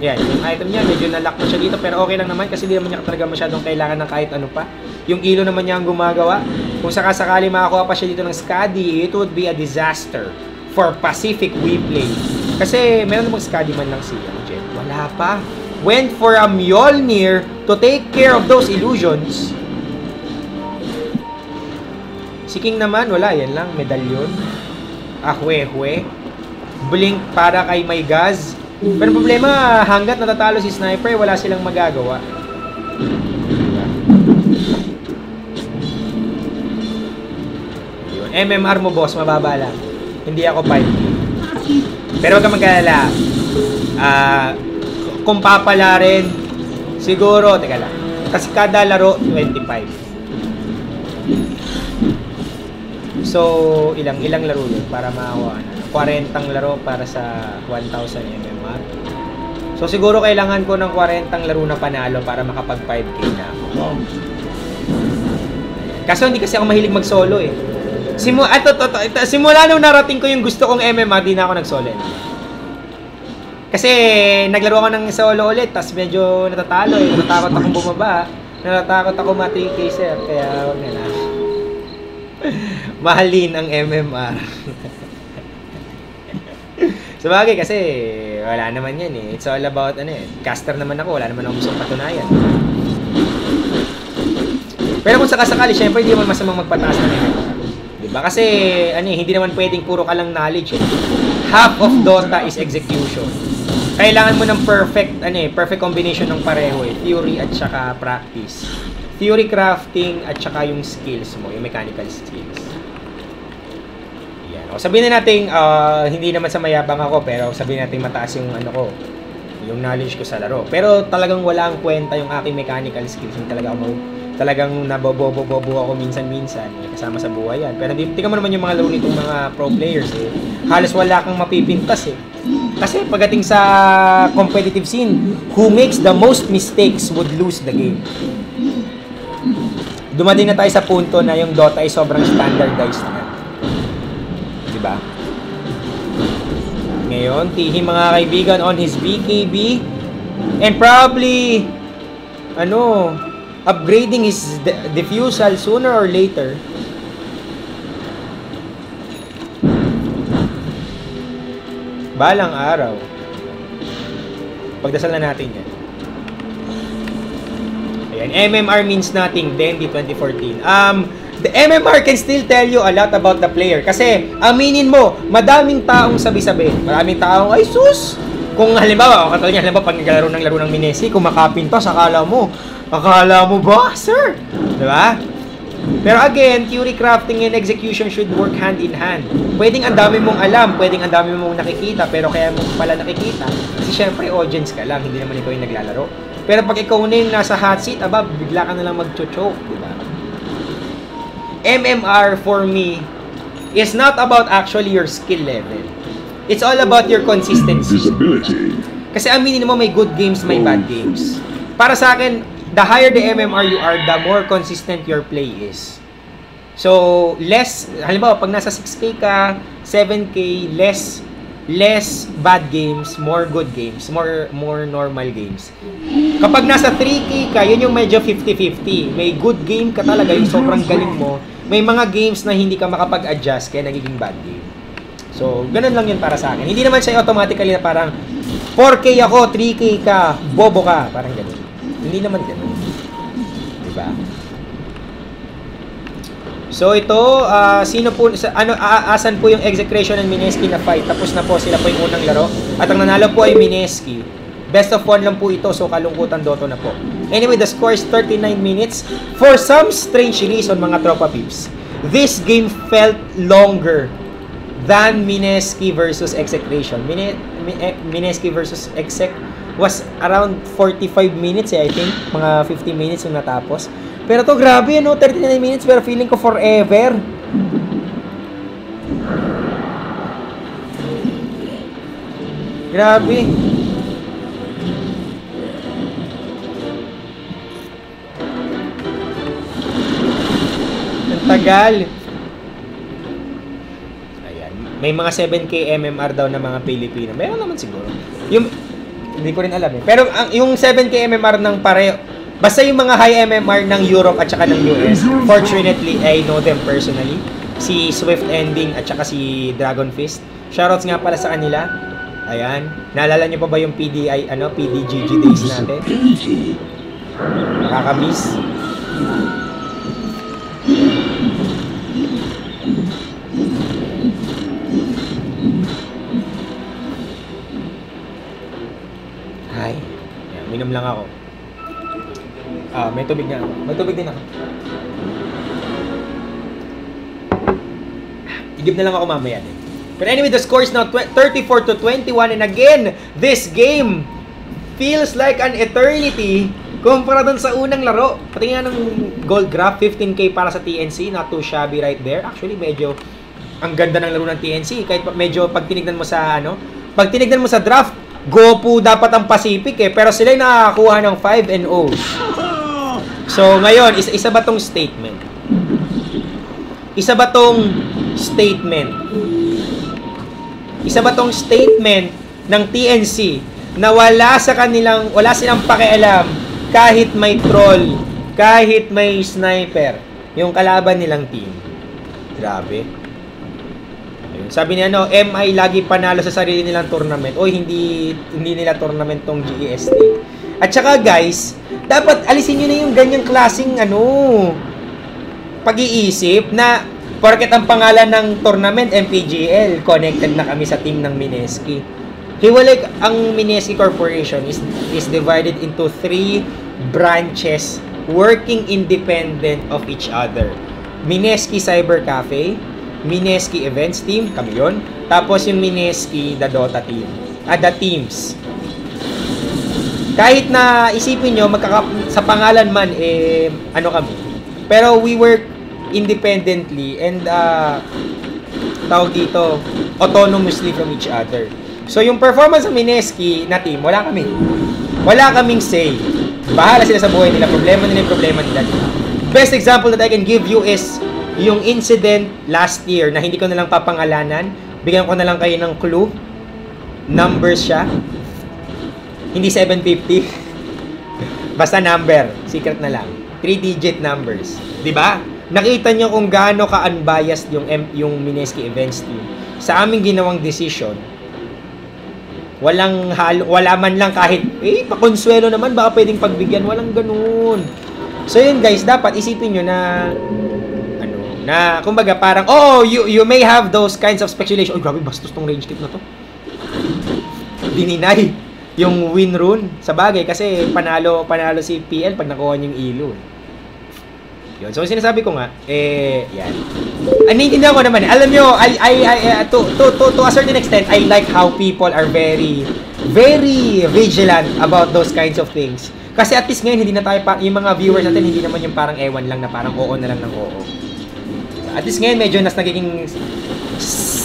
Yan, yung item niya, medyo nalock na siya dito. Pero okay lang naman kasi di naman niya talaga masyadong kailangan ng kahit ano pa. Yung ilo naman niya ang gumagawa. Kung sakasakali makakuha pa siya dito ng Skadi, it would be a disaster for Pacific WePlay. Kasi meron namang Skadi man lang siya. Wala pa. Went for a Mjolnir to take care of those illusions. Si King naman, wala. Yan lang, medalyon. Ahwe-hwe. Blink para kay May Gaz. Pero problema, hanggat natatalo si Sniper, wala silang magagawa. Yun. MMR mo, boss, mababa lang. Hindi ako 5K. Pero huwag ka mag-alala. Kung papala rin, siguro, teka lang, kasi kada laro, 25. So, ilang laro yun para makakuha na. 40 laro para sa 1,000 MMR. So, siguro kailangan ko ng 40 laro na panalo para makapag 5K na ako. Kaso hindi kasi ako mahilig mag-solo eh. Simula nung narating ko yung gusto kong MMR, di na ako nag-solo. Kasi naglaro ako ng solo ulit, tas medyo natatalo eh. Natatakot akong bumaba. Natatakot ako ma-3K sir, kaya wag na lang. Mahalin ang MMR. Sabagay kasi wala naman yan eh. It's all about caster naman ako, wala naman akong gustong patunayan. Pero kung sakasakali, syempre hindi naman masamang magpataas ng MMR. Diba? Kasi hindi naman pwedeng puro ka lang knowledge eh. Half of Dota is execution. Kailangan mo ng perfect combination ng pareho eh. Theory at saka practice. Theory crafting at saka yung skills mo, yung mechanical skills. Yan. O sabihin na natin, hindi naman sa mayabang ako, pero sabihin natin mataas yung yung knowledge ko sa laro. Pero talagang wala ang kwenta yung aking mechanical skills. Yung talagang nabobobo ako minsan-minsan kasama sa buhay yan. Pero tingnan mo naman yung mga laro nitong mga pro players eh. Halos wala kang mapipintas eh. Kasi pagdating sa competitive scene, who makes the most mistakes would lose the game. Dumating na tayo sa punto na yung Dota ay sobrang standardized na. Diba? Ngayon, Tihi mga kaibigan on his BKB and probably upgrading his diffusal sooner or later. Balang araw. Pagdasal na natin yan. Ayan, MMR means nothing, Dendy 2014. The MMR can still tell you a lot about the player. Kasi, aminin mo, madaming taong sabi-sabi. Maraming taong, ay sus! Kung halimbawa, katulad niya, pag naglalaro ng Minesi, kung makapintas, akala mo ba, sir? Diba? Pero again, theory crafting and execution should work hand in hand. Pwedeng ang dami mong alam, pwedeng ang dami mong nakikita, pero kaya mo pala nakikita, kasi syempre audience ka lang, hindi naman ikaw yung naglalaro. Pero pag ikaw na yung nasa hot seat, bigla ka na lang mag-choke, diba? MMR for me is not about actually your skill level. It's all about your consistency. Visibility. Kasi aminin mo, may good games, may bad games. Para sa akin, the higher the MMR you are, the more consistent your play is. So, less, halimbawa, pag nasa 6K ka, 7K, less bad games, more good games, more normal games. Kapag nasa 3K ka, yun yung medyo 50-50. May good game ka talaga, yung sobrang galing mo. May mga games na hindi ka makapag-adjust, kaya nagiging bad game. So, ganun lang yun para sa akin. Hindi naman siya automatically na parang 4K ako, 3K ka, bobo ka. Parang ganun. Hindi naman ganun. Diba? So ito, sino po, asan po yung Execration and Mineski na fight? Tapos na po, sila po yung unang laro. At ang nanalo po ay Mineski. Best of 1 lang po ito, so kalungkutan Dotto na po. Anyway, the score is 39 minutes. For some strange reason, mga tropa peeps, this game felt longer than Mineski versus Execration. Mineski versus Exec was around 45 minutes I think. Mga 50 minutes yung natapos. Pero to grabe, 39 minutes, pero feeling ko forever. Grabe. Ang tagal. Ayan. May mga 7K MMR daw na mga Pilipino. Meron naman siguro. Yung, hindi ko rin alam eh. Pero yung 7K MMR ng pareho, basta yung mga high MMR ng Europe at saka ng US, fortunately, I know them personally. Si Swift Ending at saka si Dragon Fist. Shoutouts nga pala sa kanila. Ayan. Naalala nyo pa ba yung PDGG days natin? Nakakamiss. Hi. Ayan, minom lang ako. May tubig na ako. May tubig din ako. Igib na lang ako mamaya. But anyway, the score is now 34-21. And again, this game feels like an eternity kumpara dun sa unang laro. Pati nga ng gold graph, 15K para sa TNC. Not too shabby right there. Actually, medyo ang ganda ng laro ng TNC. Kahit medyo pag tinignan mo sa pag tinignan mo sa draft, Gopu dapat ang Pacific eh. Pero sila yung nakakakuha ng 5-0. So, ngayon, isa ba tong statement? Isa ba tong statement ng TNC na wala silang pakialam kahit may troll, kahit may sniper, yung kalaban nilang team. Grabe. Ayun. Sabi niya, MI lagi panalo sa sarili nilang tournament. Oy, hindi nila tournament tong GEST. At saka guys, dapat alisin nyo na yung ganyang klaseng pag-iisip na porket ang pangalan ng tournament MPGL, connected na kami sa team ng Mineski. Hiwalay ang Mineski Corporation is divided into 3 branches working independent of each other. Mineski Cyber Cafe, Mineski Events Team, kami yun. Tapos yung Mineski, the Dota Team. The teams. Kahit na isipin nyo, sa pangalan man, kami. Pero we work independently and, tawag dito, autonomously from each other. So, yung performance ng Mineski na team, wala kami. Wala kaming say. Bahala sila sa buhay nila. Problema nila yung problema nila. Best example that I can give you is yung incident last year na hindi ko nalang papangalanan. Bigyan ko na lang kayo ng clue. Numbers siya. Hindi 750. Basta number. Secret na lang. 3-digit numbers. Diba? Nakita nyo kung gaano ka-unbiased yung Mineski Events team. Sa aming ginawang decision, wala man lang kahit, pakonsuelo naman, baka pwedeng pagbigyan. Walang ganun. So yun guys, dapat isipin nyo na, kumbaga parang, you may have those kinds of speculation. Grabe, bastos tong range kit na to. Dininay yung win rune sa bagay kasi panalo si PL pag nakuha niya yung ilo. Yun. So sinasabi ko nga yan. Naiintindihan ko naman. Alam niyo, to a certain extent, I like how people are very very vigilant about those kinds of things. Kasi at least ngayon hindi na tayo yung mga viewers natin hindi naman yung parang ewan lang na parang oo na lang ng oo. At least ngayon medyo nagiging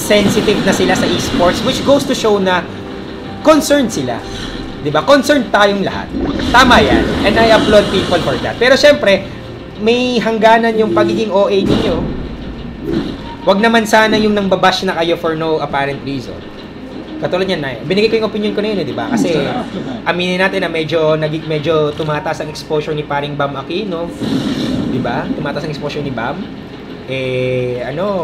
sensitive na sila sa esports, which goes to show na concerned sila. Diba? Concerned tayong lahat. Tama yan. And I applaud people for that. Pero syempre, may hangganan yung pagiging OA ninyo. Wag naman sana yung nang babash na kayo for no apparent reason. Katulad yan na binigay ko yung opinion ko na yun, di ba? Kasi aminin natin na medyo tumataas ang exposure ni paring Bam Aquino. Di ba? Tumataas ang exposure ni Bam.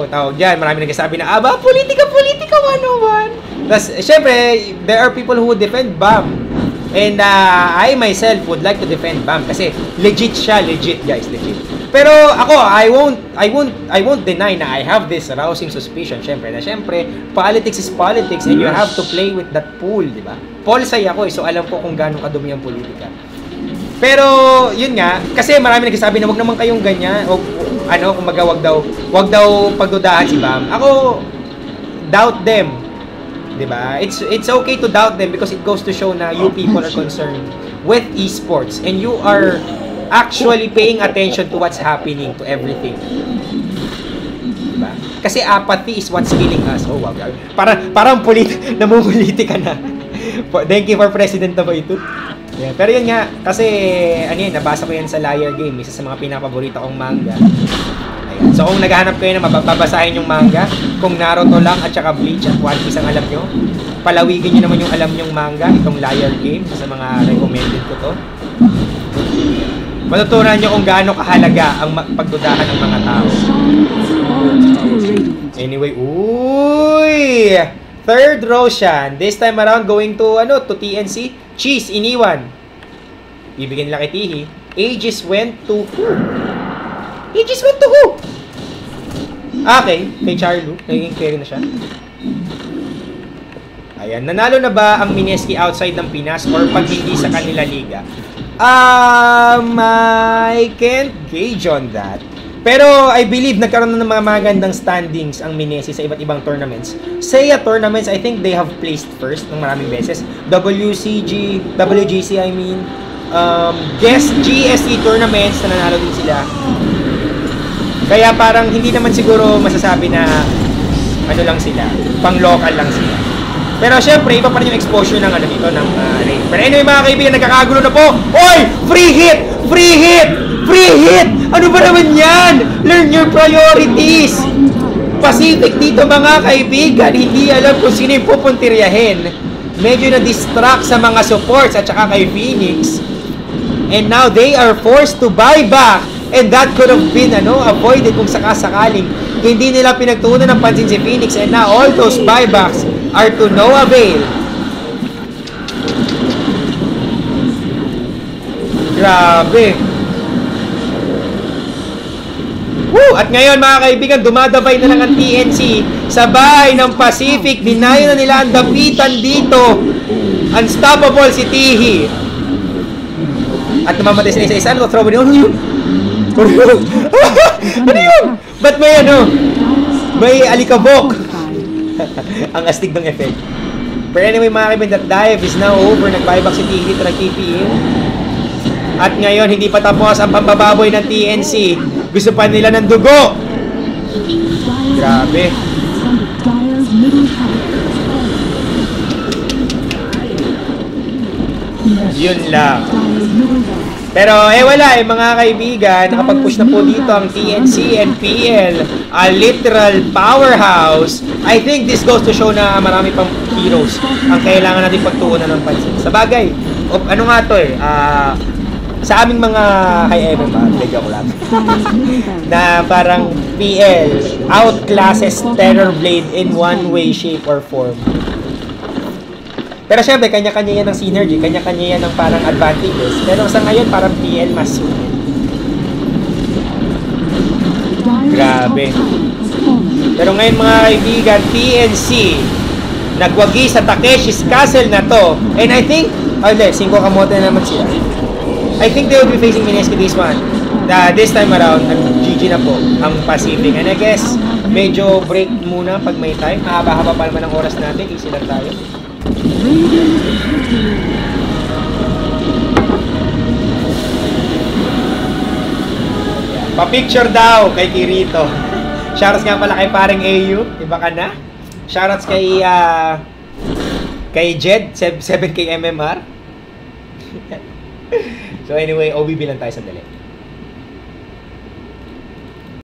Tawag dyan, marami nagsasabi na, politika 101. Tapos, syempre, there are people who would defend Bam. And I myself would like to defend Bam kasi legit siya, guys, legit. Pero ako, I won't deny na I have this rousing suspicion, syempre, politics is politics and you have to play with that pool, di ba? Polsay ako so alam ko kung gaano kadumi ang politika. Pero, yun nga, kasi marami nagsasabi na wag naman kayong ganyan, kumbaga wag daw pagdudahan si Bam. Ako, doubt them. Diba? It's okay to doubt them because it goes to show na you people are concerned with esports and you are actually paying attention to what's happening to everything. Diba? Kasi apathy is what's killing us. Oh wow, parang namumulitika na. Thank you for President Tabayto. Yeah, pero yun nga, kasi nabasa ko yan sa Liar Game, isa sa mga pinapaborito kong manga. Ayan. So kung naghahanap kayo na mababasahin yung manga, kung Naruto lang at saka Bleach at One Piece ang alam nyo, palawigin nyo naman yung alam nyong manga, itong Liar Game, sa mga recommended ko to. Matutunan nyo kung gaano kahalaga ang pagdudahan ng mga tao. Anyway, third Roshan. This time around going to TNC. Cheese, iniwan. Bibigyan nila kay Tihi. Aegis went to who? Okay, kay Charlo. Naging carry na siya. Ayan, nanalo na ba ang Mineski outside ng Pinas or pag hindi sa kanila liga? I can't gauge on that. Pero I believe nagkaroon na ng mga magandang standings ang Minesi sa iba't ibang tournaments. Seiya tournaments, I think they have placed first ng maraming beses. WGC, I mean. GSE tournaments na nanalo din sila. Kaya parang hindi naman siguro masasabi na lang sila, pang local lang sila. Pero syempre, iba pa rin yung exposure ng ng raid. Pero anyway mga kaibigan, nagkakagulo na po. Oy! Free hit! Ano ba naman yan? Learn your priorities! Pacific dito mga kaibigan, hindi alam kung sino yung pupuntiryahin. Medyo na-distract sa mga supports at saka kay Phoenix. And now they are forced to buy back. And that could have been avoided kung sakasakaling hindi nila pinagtuunan ng pansin si Phoenix. And now all those buybacks are to no avail. Grabe. Woo! At ngayon mga kaibigan, dumadabay na lang ang TNC sa bahay ng Pacific. Dinayo na nila ang dapitan dito. Unstoppable si Tihi. At namamatay sila isa-isa. Ano throw mo yun? Ano yun? Ba't may may alikabok? Ang astig ng effect. But anyway mga kaibigan, that dive is now over. Nag-buyback si Tihi dito ng TPM. At ngayon, hindi pa tapos ang pambababoy ng TNC. Gusto pa nila ng dugo. Grabe. Yun lang. Pero wala mga kaibigan, nakapag-push na po dito ang TNC and PL, a literal powerhouse. I think this goes to show na marami pang heroes ang kailangan natin pagtuunan ng pansin. Sa bagay, sa aming mga ever ba, ko lang, na parang PL outclasses Terrorblade in one way, shape, or form. Pero syempre, kanya-kanya yan ng synergy, kanya-kanya yan ng parang advantages. Pero sa ngayon, parang PL mas sulit. Grabe. Pero ngayon mga kaibigan, TNC, nagwagi sa Takeshi's Castle na to. And I think, 5 kamote na naman sila. I think they will be facing Mineski this one. This time around, GG na po ang Pacific. And I guess, medyo break muna pag may time. Mahaba-haba pa naman ang oras natin. Easy lang tayo. Pa-picture daw kay Kirito. Shoutouts nga pala kay paring AU. Iba ka na. Shoutouts kay Jed, 7K MMR. So anyway, OBB lang tayo sandali.